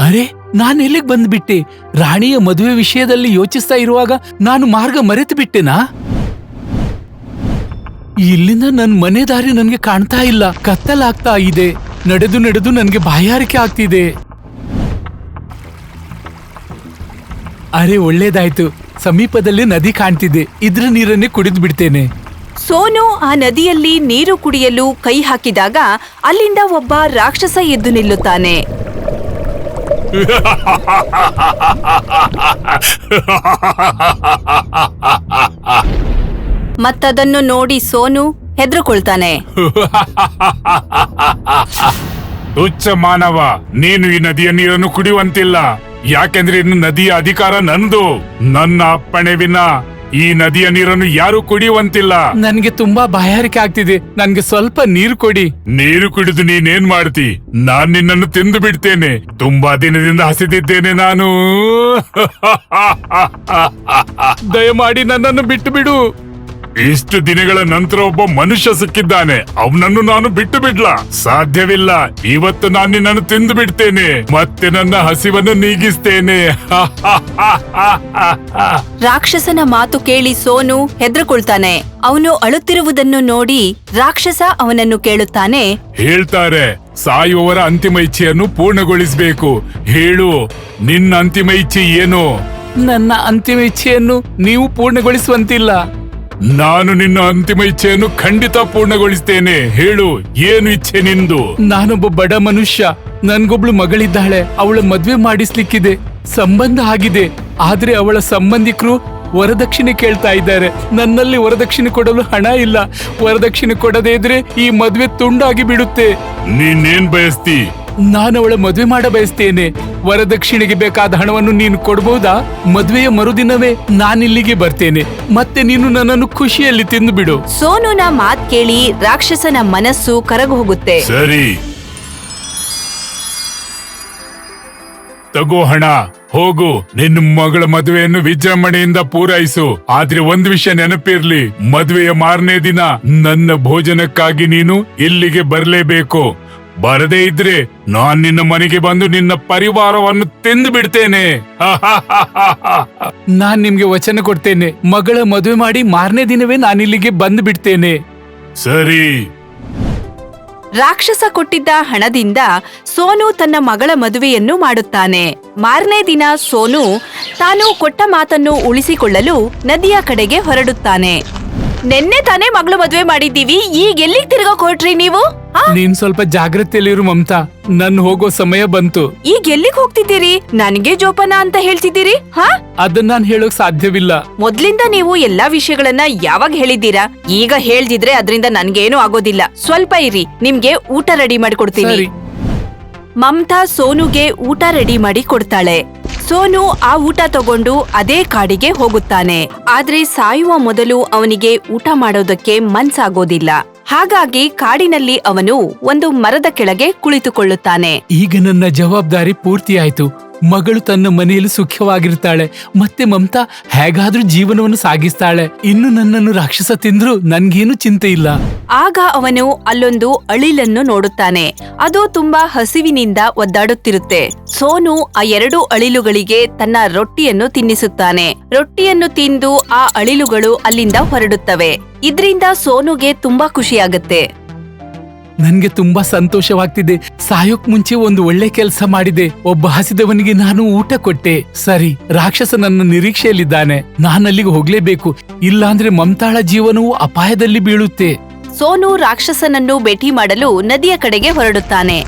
ಅರೆ, ನಾನು ಎಲ್ಲಿಗೆ ಬಂದ್ಬಿಟ್ಟೆ? ರಾಣಿಯ ಮದುವೆ ವಿಷಯದಲ್ಲಿ ಯೋಚಿಸ್ತಾ ಇರುವಾಗ ನಾನು ಮಾರ್ಗ ಮರೆತು ಬಿಟ್ಟೆನಾ? ಇಲ್ಲಿಂದ ನನ್ ಮನೆ ದಾರಿ ನನ್ಗೆ ಕಾಣ್ತಾ ಇಲ್ಲ. ಕತ್ತಲಾಗ್ತಾ ಇದೆ. ನಡೆದು ನಡೆದು ನನ್ಗೆ ಬಾಯಾರಿಕೆ ಆಗ್ತಿದೆ. ಅರೆ, ಒಳ್ಳೇದಾಯ್ತು, ಸಮೀಪದಲ್ಲಿ ನದಿ ಕಾಣ್ತಿದೆ. ಇದ್ರ ನೀರನ್ನೇ ಕುಡಿದು ಬಿಡ್ತೇನೆ. ಸೋನು ಆ ನದಿಯಲ್ಲಿ ನೀರು ಕುಡಿಯಲು ಕೈ ಹಾಕಿದಾಗ ಅಲ್ಲಿಂದ ಒಬ್ಬ ರಾಕ್ಷಸ ಎದ್ದು ನಿಲ್ಲುತ್ತಾನೆ. ಮತ್ತದನ್ನು ನೋಡಿ ಸೋನು ಹೆದರ್ಕೊಳ್ತಾನೆ. ತುಚ್ಛ ಮಾನವ, ನೀನು ಈ ನದಿಯ ನೀರನ್ನು ಕುಡಿಯುವಂತಿಲ್ಲ. ಯಾಕೆಂದ್ರೆ ಇನ್ನು ನದಿಯ ಅಧಿಕಾರ ನಂದು. ನನ್ನ ಅಪ್ಪಣೆ ವಿನ ಈ ನದಿಯ ನೀರನ್ನು ಯಾರು ಕುಡಿಯುವಂತಿಲ್ಲ. ನನ್ಗೆ ತುಂಬಾ ಬಾಯಾರಿಕೆ ಆಗ್ತಿದೆ, ನನ್ಗೆ ಸ್ವಲ್ಪ ನೀರು ಕೊಡಿ. ನೀರು ಕುಡಿದು ನೀನೇನ್ ಮಾಡ್ತಿ? ನಾನ್ ನಿನ್ನನ್ನು ತಿಂದು ಬಿಡ್ತೇನೆ. ತುಂಬಾ ದಿನದಿಂದ ಹಸಿದಿದ್ದೇನೆ ನಾನು. ದಯಮಾಡಿ ನನ್ನನ್ನು ಬಿಟ್ಟು ಬಿಡು. ಇಷ್ಟು ದಿನಗಳ ನಂತರ ಒಬ್ಬ ಮನುಷ್ಯ ಸಿಕ್ಕಿದ್ದಾನೆ, ಅವನನ್ನು ನಾನು ಬಿಟ್ಟು ಬಿಡ್ಲಾ? ಸಾಧ್ಯವಿಲ್ಲ. ಇವತ್ತು ನಾನು ನಿನ್ನನ್ನು ತಿಂದು ಬಿಡ್ತೇನೆ, ಮತ್ತೆ ನನ್ನ ಹಸಿವನ್ನು ನೀಗಿಸ್ತೇನೆ. ರಾಕ್ಷಸನ ಮಾತು ಕೇಳಿ ಸೋನು ಹೆದರ್ಕೊಳ್ತಾನೆ. ಅವನು ಅಳುತ್ತಿರುವುದನ್ನು ನೋಡಿ ರಾಕ್ಷಸ ಅವನನ್ನು ಕೇಳುತ್ತಾನೆ. ಹೇಳ್ತಾರೆ, ಸಾಯುವವರ ಅಂತಿಮ ಇಚ್ಛೆಯನ್ನು ಪೂರ್ಣಗೊಳಿಸಬೇಕು. ಹೇಳು, ನಿನ್ನ ಅಂತಿಮ ಇಚ್ಛೆ ಏನು? ನನ್ನ ಅಂತಿಮ ಇಚ್ಛೆಯನ್ನು ನೀವು ಪೂರ್ಣಗೊಳಿಸುವಂತಿಲ್ಲ. ನಾನು ನಿನ್ನ ಅಂತಿಮ ಇಚ್ಛೆಯನ್ನು ಖಂಡಿತ ಪೂರ್ಣಗೊಳಿಸ್ತೇನೆ. ಹೇಳು, ಏನು ಇಚ್ಛೆ ನಿಂದು? ನಾನೊಬ್ಬ ಬಡ ಮನುಷ್ಯ. ನನ್ಗೊಬ್ಳು ಮಗಳಿದ್ದಾಳೆ. ಅವಳ ಮದ್ವೆ ಮಾಡಿಸ್ಲಿಕ್ಕಿದೆ. ಸಂಬಂಧ ಆಗಿದೆ, ಆದ್ರೆ ಅವಳ ಸಂಬಂಧಿಕರು ವರದಕ್ಷಿಣೆ ಕೇಳ್ತಾ ಇದ್ದಾರೆ. ನನ್ನಲ್ಲಿ ವರದಕ್ಷಿಣೆ ಕೊಡಲು ಹಣ ಇಲ್ಲ. ವರದಕ್ಷಿಣೆ ಕೊಡದೇ ಇದ್ರೆ ಈ ಮದ್ವೆ ತುಂಡಾಗಿ ಬಿಡುತ್ತೆ. ನೀನೇನ್ ಬಯಸ್ತಿ? ನಾನವಳ ಮದ್ವೆ ಮಾಡ ಬಯಸ್ತೇನೆ. ವರದಕ್ಷಿಣೆಗೆ ಬೇಕಾದ ಹಣವನ್ನು ನೀನು ಕೊಡಬಹುದಾ? ಮದ್ವೆಯ ಮರುದಿನವೇ ನಾನಿಲ್ಲಿಗೆ ಬರ್ತೇನೆ, ಮತ್ತೆ ನೀನು ನನ್ನನ್ನು ಖುಷಿಯಲ್ಲಿ ತಿಂದು ಬಿಡು. ಸೋನುನ ಮಾತ್ ಕೇಳಿ ರಾಕ್ಷಸನ ಮನಸ್ಸು ಕರಗೋಗುತ್ತೆ. ಸರಿ, ತಗೋ ಹಣ, ಹೋಗು. ನಿನ್ನ ಮಗಳ ಮದುವೆಯನ್ನು ವಿಜೃಂಭಣೆಯಿಂದ ಪೂರೈಸು. ಆದ್ರೆ ಒಂದು ವಿಷಯ ನೆನಪಿರ್ಲಿ, ಮದುವೆಯ ಮಾರನೇ ದಿನ ನನ್ನ ಭೋಜನಕ್ಕಾಗಿ ನೀನು ಇಲ್ಲಿಗೆ ಬರ್ಲೇಬೇಕು. ಬರದೇ ಇದ್ರೆ ನಾನ್ ನಿನ್ನ ಮನೆಗೆ ಬಂದು ನಿನ್ನ ಪರಿವಾರವನ್ನು ತಿಂದು ಬಿಡ್ತೇನೆ. ನಾನ್ ನಿಮ್ಗೆ ವಚನ ಕೊಡ್ತೇನೆ, ಮಗಳ ಮದುವೆ ಮಾಡಿ ಮಾರನೇ ದಿನವೇ ನಾನಿಲ್ಲಿಗೆ ಬಂದು ಬಿಡ್ತೇನೆ. ಸರಿ. ರಾಕ್ಷಸ ಕೊಟ್ಟಿದ್ದ ಹಣದಿಂದ ಸೋನು ತನ್ನ ಮಗಳ ಮದುವೆಯನ್ನು ಮಾಡುತ್ತಾನೆ. ಮಾರನೇ ದಿನ ಸೋನು ತಾನು ಕೊಟ್ಟ ಮಾತನ್ನು ಉಳಿಸಿಕೊಳ್ಳಲು ನದಿಯ ಕಡೆಗೆ ಹೊರಡುತ್ತಾನೆ. ನೆನ್ನೆ ತಾನೇ ಮಗಳು ಮದ್ವೆ ಮಾಡಿದ್ದೀವಿ, ಈಗ ಎಲ್ಲಿಗ್ ತಿರ್ಗಕ್ ಹೊರಟ್ರಿ ನೀವು? ನೀನ್ ಸ್ವಲ್ಪ ಜಾಗ್ರತೆಯಲ್ಲಿರು ಮಮತಾ, ನನ್ ಹೋಗೋ ಸಮಯ ಬಂತು. ಈಗ ಎಲ್ಲಿಗ್ ಹೋಗ್ತಿದ್ದೀರಿ? ನನ್ಗೆ ಜೋಪಾನ ಅಂತ ಹೇಳ್ತಿದ್ದೀರಿ? ಅದನ್ನ ನಾನ್ ಹೇಳೋಕ್ ಸಾಧ್ಯವಿಲ್ಲ. ಮೊದ್ಲಿಂದ ನೀವು ಎಲ್ಲಾ ವಿಷಯಗಳನ್ನ ಯಾವಾಗ ಹೇಳಿದ್ದೀರಾ? ಈಗ ಹೇಳ್ದಿದ್ರೆ ಅದ್ರಿಂದ ನನ್ಗೇನು ಆಗೋದಿಲ್ಲ. ಸ್ವಲ್ಪ ಇರಿ, ನಿಮ್ಗೆ ಊಟ ರೆಡಿ ಮಾಡಿ ಕೊಡ್ತೀನಿ. ಸರಿ. ಮಮತಾ ಸೋನುಗೆ ಊಟ ರೆಡಿ ಮಾಡಿ ಕೊಡ್ತಾಳೆ. ಸೋನು ಆ ಊಟ ತಗೊಂಡು ಅದೇ ಕಾಡಿಗೆ ಹೋಗುತ್ತಾನೆ. ಆದ್ರೆ ಸಾಯುವ ಮೊದಲು ಅವನಿಗೆ ಊಟ ಮಾಡೋದಕ್ಕೆ ಮನ್ಸಾಗೋದಿಲ್ಲ. ಹಾಗಾಗಿ ಕಾಡಿನಲ್ಲಿ ಅವನು ಒಂದು ಮರದ ಕೆಳಗೆ ಕುಳಿತುಕೊಳ್ಳುತ್ತಾನೆ. ಈಗ ನನ್ನ ಜವಾಬ್ದಾರಿ ಪೂರ್ತಿ ಆಯ್ತು. ಮಗಳು ತನ್ನ ಮನೆಯಲ್ಲಿ ಸುಖವಾಗಿರ್ತಾಳೆ, ಮತ್ತೆ ಮಮತಾ ಹೇಗಾದ್ರೂ ಜೀವನವನ್ನು ಸಾಗಿಸ್ತಾಳೆ. ಇನ್ನು ನನ್ನನ್ನು ರಾಕ್ಷಸ ತಿಂದ್ರು ನನ್ಗೇನು ಚಿಂತೆ ಇಲ್ಲ. ಆಗ ಅವನು ಅಲ್ಲೊಂದು ಅಳಿಲನ್ನು ನೋಡುತ್ತಾನೆ. ಅದು ತುಂಬಾ ಹಸಿವಿನಿಂದ ಒದ್ದಾಡುತ್ತಿರುತ್ತೆ. ಸೋನು ಆ 2 ಅಳಿಲುಗಳಿಗೆ ತನ್ನ ರೊಟ್ಟಿಯನ್ನು ತಿನ್ನಿಸುತ್ತಾನೆ. ರೊಟ್ಟಿಯನ್ನು ತಿಂದು ಆ ಅಳಿಲುಗಳು ಅಲ್ಲಿಂದ ಹೊರಡುತ್ತವೆ. ಇದ್ರಿಂದ ಸೋನುಗೆ ತುಂಬಾ ಖುಷಿಯಾಗತ್ತೆ. ನನ್ಗೆ ತುಂಬಾ ಸಂತೋಷವಾಗ್ತಿದೆ. ಸಾಯೋಕ್ ಮುಂಚೆ ಒಂದು ಒಳ್ಳೆ ಕೆಲಸ ಮಾಡಿದೆ. ಒಬ್ಬ ಹಸಿದವನಿಗೆ ನಾನು ಊಟ ಕೊಟ್ಟೆ. ಸರಿ, ರಾಕ್ಷಸ ನನ್ನ ನಿರೀಕ್ಷೆಯಲ್ಲಿದ್ದಾನೆ. ನಾನಲ್ಲಿಗೆ ಹೋಗ್ಲೇಬೇಕು, ಇಲ್ಲಾಂದ್ರೆ ಮಮತಾಳ ಜೀವನವು ಅಪಾಯದಲ್ಲಿ ಬೀಳುತ್ತೆ. ಸೋನು ರಾಕ್ಷಸನನ್ನು ಭೇಟಿ ಮಾಡಲು ನದಿಯ ಕಡೆಗೆ ಹೊರಡುತ್ತಾನೆ.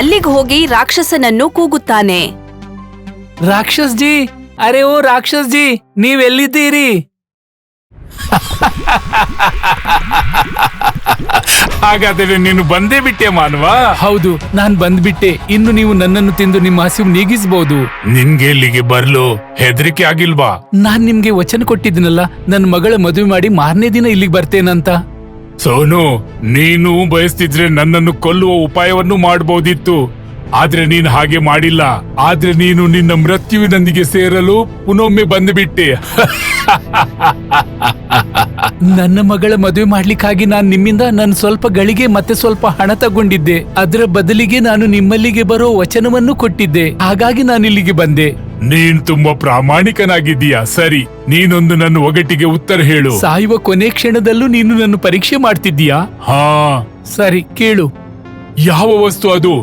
ಅಲ್ಲಿಗೆ ಹೋಗಿ ರಾಕ್ಷಸನನ್ನು ಕೂಗುತ್ತಾನೆ. ರಾಕ್ಷಸ್ ಜಿ, ಅರೆ ಓ ರಾಕ್ಷಸ್ ಜಿ, ನೀವೆಲ್ಲಿದ್ದೀರಿ? ಹಾಗಾದರೆ ನೀನು ಬಂದೇ ಬಿಟ್ಟೆ ಮಾನವ? ಹೌದು, ನಾನ್ ಬಂದ್ಬಿಟ್ಟೆ. ಇನ್ನು ನೀವು ನನ್ನನ್ನು ತಿಂದು ನಿಮ್ಮ ಹಸಿವು ನೀಗಿಸಬಹುದು. ನಿನ್ಗೆ ಇಲ್ಲಿಗೆ ಬರ್ಲು ಹೆದರಿಕೆ ಆಗಿಲ್ವಾ? ನಾನ್ ನಿಮ್ಗೆ ವಚನ ಕೊಟ್ಟಿದ್ದೀನಲ್ಲ, ನನ್ನ ಮಗಳ ಮದುವೆ ಮಾಡಿ ಮಾರನೇ ದಿನ ಇಲ್ಲಿಗೆ ಬರ್ತೇನಂತ. ಸೋನು, ನೀನು ಬಯಸ್ತಿದ್ರೆ ನನ್ನನ್ನು ಕೊಲ್ಲುವ ಉಪಾಯವನ್ನು ಮಾಡಬಹುದಿತ್ತು. ಆದ್ರೆ ನೀನು ಹಾಗೆ ಮಾಡಿಲ್ಲ. ಆದ್ರೆ ನೀನು ನಿನ್ನ ಮೃತ್ಯುವಿನೊಂದಿಗೆ ಸೇರಲು ಪುನೊಮ್ಮೆ ಬಂದುಬಿಟ್ಟೆ. ನನ್ನ ಮಗಳ ಮದುವೆ ಮಾಡ್ಲಿಕ್ಕಾಗಿ ನಾನ್ ನಿಮ್ಮಿಂದ ನನ್ನ ಸ್ವಲ್ಪ ಗಳಿಗೆ ಮತ್ತೆ ಸ್ವಲ್ಪ ಹಣ ತಗೊಂಡಿದ್ದೆ. ಅದರ ಬದಲಿಗೆ ನಾನು ನಿಮ್ಮಲ್ಲಿಗೆ ಬರೋ ವಚನವನ್ನು ಕೊಟ್ಟಿದ್ದೆ. ಹಾಗಾಗಿ ನಾನು ಇಲ್ಲಿಗೆ ಬಂದೆ. ನೀನ್ ತುಂಬಾ ಪ್ರಾಮಾಣಿಕನಾಗಿದ್ದೀಯಾ. ಸರಿ, ನೀನೊಂದು ನನ್ನ ಒಗಟಿಗೆ ಉತ್ತರ ಹೇಳು. ಸಾಯುವ ಕೊನೆ ಕ್ಷಣದಲ್ಲೂ ನೀನು ನನ್ನ ಪರೀಕ್ಷೆ ಮಾಡ್ತಿದ್ದೀಯಾ? ಹಾ, ಸರಿ, ಕೇಳು. ಯಾವ ವಸ್ತು ಅದು?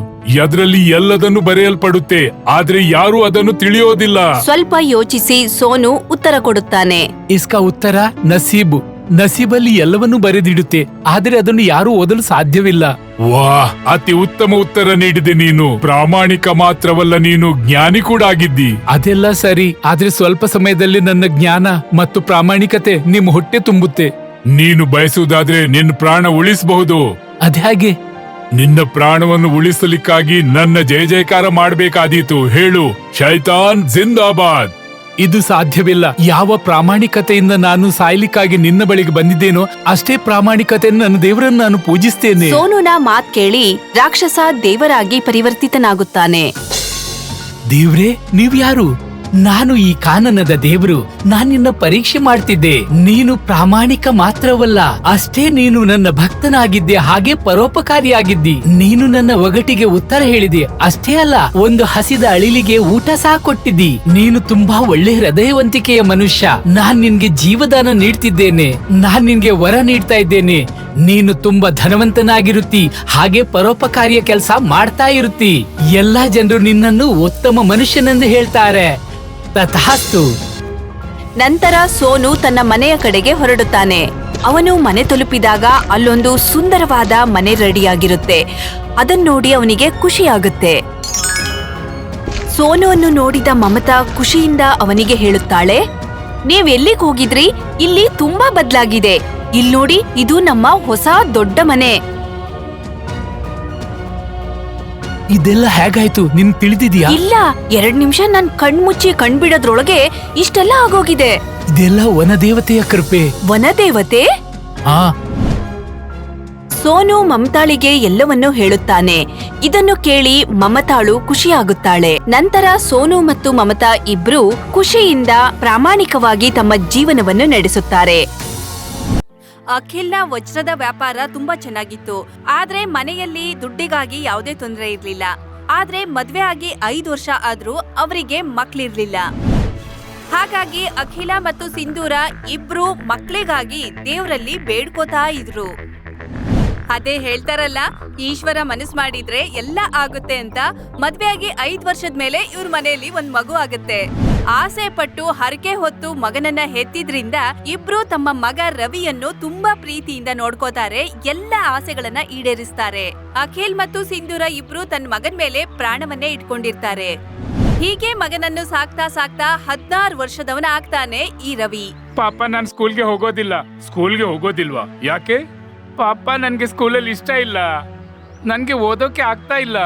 ಅದರಲ್ಲಿ ಎಲ್ಲದನ್ನು ಬರೆಯಲ್ಪಡುತ್ತೆ, ಆದ್ರೆ ಯಾರು ಅದನ್ನು ತಿಳಿಯೋದಿಲ್ಲ. ಸ್ವಲ್ಪ ಯೋಚಿಸಿ ಸೋನು ಉತ್ತರ ಕೊಡುತ್ತಾನೆ. ಇಸ್ಕಾ ಉತ್ತರ ನಸೀಬು. ನಸೀಬಲ್ಲಿ ಎಲ್ಲವನ್ನೂ ಬರೆದಿಡುತ್ತೆ, ಆದ್ರೆ ಅದನ್ನು ಯಾರು ಓದಲು ಸಾಧ್ಯವಿಲ್ಲ. ವಾಹ್, ಅತಿ ಉತ್ತಮ ಉತ್ತರ ನೀಡಿದೆ ನೀನು. ಪ್ರಾಮಾಣಿಕ ಮಾತ್ರವಲ್ಲ, ನೀನು ಜ್ಞಾನಿ ಕೂಡ ಆಗಿದ್ದಿ. ಅದೆಲ್ಲ ಸರಿ, ಆದ್ರೆ ಸ್ವಲ್ಪ ಸಮಯದಲ್ಲಿ ನನ್ನ ಜ್ಞಾನ ಮತ್ತು ಪ್ರಾಮಾಣಿಕತೆ ನಿಮ್ಮ ಹೊಟ್ಟೆ ತುಂಬುತ್ತೆ. ನೀನು ಬಯಸುವುದಾದ್ರೆ ನಿನ್ನ ಪ್ರಾಣ ಉಳಿಸಬಹುದು. ಅದ್ಯಾಗೆ? ನಿನ್ನ ಪ್ರಾಣವನ್ನು ಉಳಿಸಲಿಕ್ಕಾಗಿ ನನ್ನ ಜಯ ಜಯಕಾರ ಮಾಡಬೇಕಾದೀತು. ಹೇಳು, ಶೈತಾನ್ ಜಿಂದಾಬಾದ್. ಇದು ಸಾಧ್ಯವಿಲ್ಲ. ಯಾವ ಪ್ರಾಮಾಣಿಕತೆಯಿಂದ ನಾನು ಸಾಯ್ಲಿಕ್ಕಾಗಿ ನಿನ್ನ ಬಳಿಗೆ ಬಂದಿದ್ದೇನೋ ಅಷ್ಟೇ ಪ್ರಾಮಾಣಿಕತೆಯನ್ನು ನನ್ನ ದೇವರನ್ನು ನಾನು ಪೂಜಿಸ್ತೇನೆ. ಸೋನುನ ಮಾತ್ ಕೇಳಿ ರಾಕ್ಷಸ ದೇವರಾಗಿ ಪರಿವರ್ತಿತನಾಗುತ್ತಾನೆ. ದೇವ್ರೇ, ನೀವ್ಯಾರು? ನಾನು ಈ ಕಾನನದ ದೇವರು. ನಾನ್ ನಿನ್ನ ಪರೀಕ್ಷೆ ಮಾಡ್ತಿದ್ದೆ. ನೀನು ಪ್ರಾಮಾಣಿಕ ಮಾತ್ರವಲ್ಲ, ಅಷ್ಟೇ ನೀನು ನನ್ನ ಭಕ್ತನಾಗಿದ್ದೆ, ಹಾಗೆ ಪರೋಪಕಾರಿಯಾಗಿದ್ದಿ. ನೀನು ನನ್ನ ಒಗಟಿಗೆ ಉತ್ತರ ಹೇಳಿದೆ. ಅಷ್ಟೇ ಅಲ್ಲ, ಒಂದು ಹಸಿದ ಅಳಿಲಿಗೆ ಊಟ ಸಹ ಕೊಟ್ಟಿದ್ದಿ. ನೀನು ತುಂಬಾ ಒಳ್ಳೆ ಹೃದಯವಂತಿಕೆಯ ಮನುಷ್ಯ. ನಾನ್ ನಿನ್ಗೆ ಜೀವದಾನ ನೀಡ್ತಿದ್ದೇನೆ. ನಾನ್ ನಿನ್ಗೆ ವರ ನೀಡ್ತಾ ಇದ್ದೇನೆ. ನೀನು ತುಂಬಾ ಧನವಂತನಾಗಿರುತ್ತಿ, ಹಾಗೆ ಪರೋಪಕಾರಿಯ ಕೆಲಸ ಮಾಡ್ತಾ ಇರುತ್ತಿ. ಎಲ್ಲಾ ಜನರು ನಿನ್ನನ್ನು ಉತ್ತಮ ಮನುಷ್ಯನೆಂದು ಹೇಳ್ತಾರೆ. ತಥಾಸ್ತು. ನಂತರ ಸೋನು ತನ್ನ ಮನೆಯ ಕಡೆಗೆ ಹೊರಡುತ್ತಾನೆ. ಅವನು ಮನೆ ತಲುಪಿದಾಗ ಅಲ್ಲೊಂದು ಸುಂದರವಾದ ಮನೆ ರೆಡಿಯಾಗಿರುತ್ತೆ. ಅದನ್ನ ನೋಡಿ ಅವನಿಗೆ ಖುಷಿಯಾಗುತ್ತೆ. ಸೋನುವನ್ನು ನೋಡಿದ ಮಮತಾ ಖುಷಿಯಿಂದ ಅವನಿಗೆ ಹೇಳುತ್ತಾಳೆ, ನೀವ್ ಎಲ್ಲಿಗೆ ಹೋಗಿದ್ರಿ? ಇಲ್ಲಿ ತುಂಬಾ ಬದಲಾಗಿದೆ. ಇಲ್ ನೋಡಿ, ಇದು ನಮ್ಮ ಹೊಸ ದೊಡ್ಡ ಮನೆ. ಇದೆಲ್ಲ ಹೇಗಾಯ್ತು? ನಿನ್ ತಿಳಿದಿದ್ಯಾ? ಇಲ್ಲ, 2 ನಿಮಿಷ ನನ್ ಕಣ್ಮುಚ್ಚಿ ಕಣ್ಬಿಡೋದ್ರೊಳಗೆ ಇಷ್ಟೆಲ್ಲ ಆಗೋಗಿದೆ. ಇದೆಲ್ಲ ವನದೇವತೆಯ ಕೃಪೆ. ವನದೇವತೆ? ಹಾ. ಸೋನು ಮಮತಾಳಿಗೆ ಎಲ್ಲವನ್ನೂ ಹೇಳುತ್ತಾನೆ. ಇದನ್ನು ಕೇಳಿ ಮಮತಾಳು ಖುಷಿಯಾಗುತ್ತಾಳೆ. ನಂತರ ಸೋನು ಮತ್ತು ಮಮತಾ ಇಬ್ರು ಖುಷಿಯಿಂದ ಪ್ರಾಮಾಣಿಕವಾಗಿ ತಮ್ಮ ಜೀವನವನ್ನು ನಡೆಸುತ್ತಾರೆ. ಅಖಿಲ್ನ ವಜ್ರದ ವ್ಯಾಪಾರ ತುಂಬಾ ಚೆನ್ನಾಗಿತ್ತು. ಆದ್ರೆ ಮನೆಯಲ್ಲಿ ದುಡ್ಡಿಗಾಗಿ ಯಾವುದೇ ತೊಂದರೆ ಇರ್ಲಿಲ್ಲ. ಆದ್ರೆ ಮದ್ವೆ ಆಗಿ 5 ವರ್ಷ ಆದ್ರೂ ಅವರಿಗೆ ಮಕ್ಳಿರ್ಲಿಲ್ಲ. ಹಾಗಾಗಿ ಅಖಿಲ ಮತ್ತು ಸಿಂಧೂರ ಇಬ್ರು ಮಕ್ಳಿಗಾಗಿ ದೇವ್ರಲ್ಲಿ ಬೇಡ್ಕೋತಾ ಇದ್ರು. ಅದೇ ಹೇಳ್ತಾರಲ್ಲ, ಈಶ್ವರ ಮನಸ್ ಮಾಡಿದ್ರೆ ಎಲ್ಲ ಆಗುತ್ತೆ ಅಂತ. ಮದ್ವೆ ಆಗಿ 5 ವರ್ಷದ ಮೇಲೆ ಇವ್ರ ಮನೆಯಲ್ಲಿ ಒಂದ್ ಮಗು ಆಗುತ್ತೆ. ಆಸೆ ಪಟ್ಟು ಹರಕೆ ಹೊತ್ತು ಮಗನನ್ನ ಹೆತ್ತಿದ್ರಿಂದ ಇಬ್ರು ತಮ್ಮ ಮಗ ರವಿಯನ್ನು ತುಂಬಾ ಪ್ರೀತಿಯಿಂದ ನೋಡ್ಕೋತಾರೆ, ಎಲ್ಲ ಆಸೆಗಳನ್ನ ಈಡೇರಿಸ್ತಾರೆ. ಅಖಿಲ್ ಮತ್ತು ಸಿಂಧೂರ ಇಬ್ರು ತನ್ನ ಮಗನ್ ಮೇಲೆ ಪ್ರಾಣವನ್ನೇ ಇಟ್ಕೊಂಡಿರ್ತಾರೆ. ಹೀಗೆ ಮಗನನ್ನು ಸಾಕ್ತಾ ಸಾಕ್ತಾ 16 ವರ್ಷದವನ ಆಗ್ತಾನೆ ಈ ರವಿ. ಪಾಪ ನಾನ್ ಸ್ಕೂಲ್ಗೆ ಹೋಗೋದಿಲ್ಲ. ಸ್ಕೂಲ್ಗೆ ಹೋಗೋದಿಲ್ವಾ? ಯಾಕೆ? ಪಾಪ ನನ್ಗೆ ಸ್ಕೂಲಲ್ಲಿ ಇಷ್ಟ ಇಲ್ಲ, ನನ್ಗೆ ಓದೋಕೆ ಆಗ್ತಾ ಇಲ್ಲ,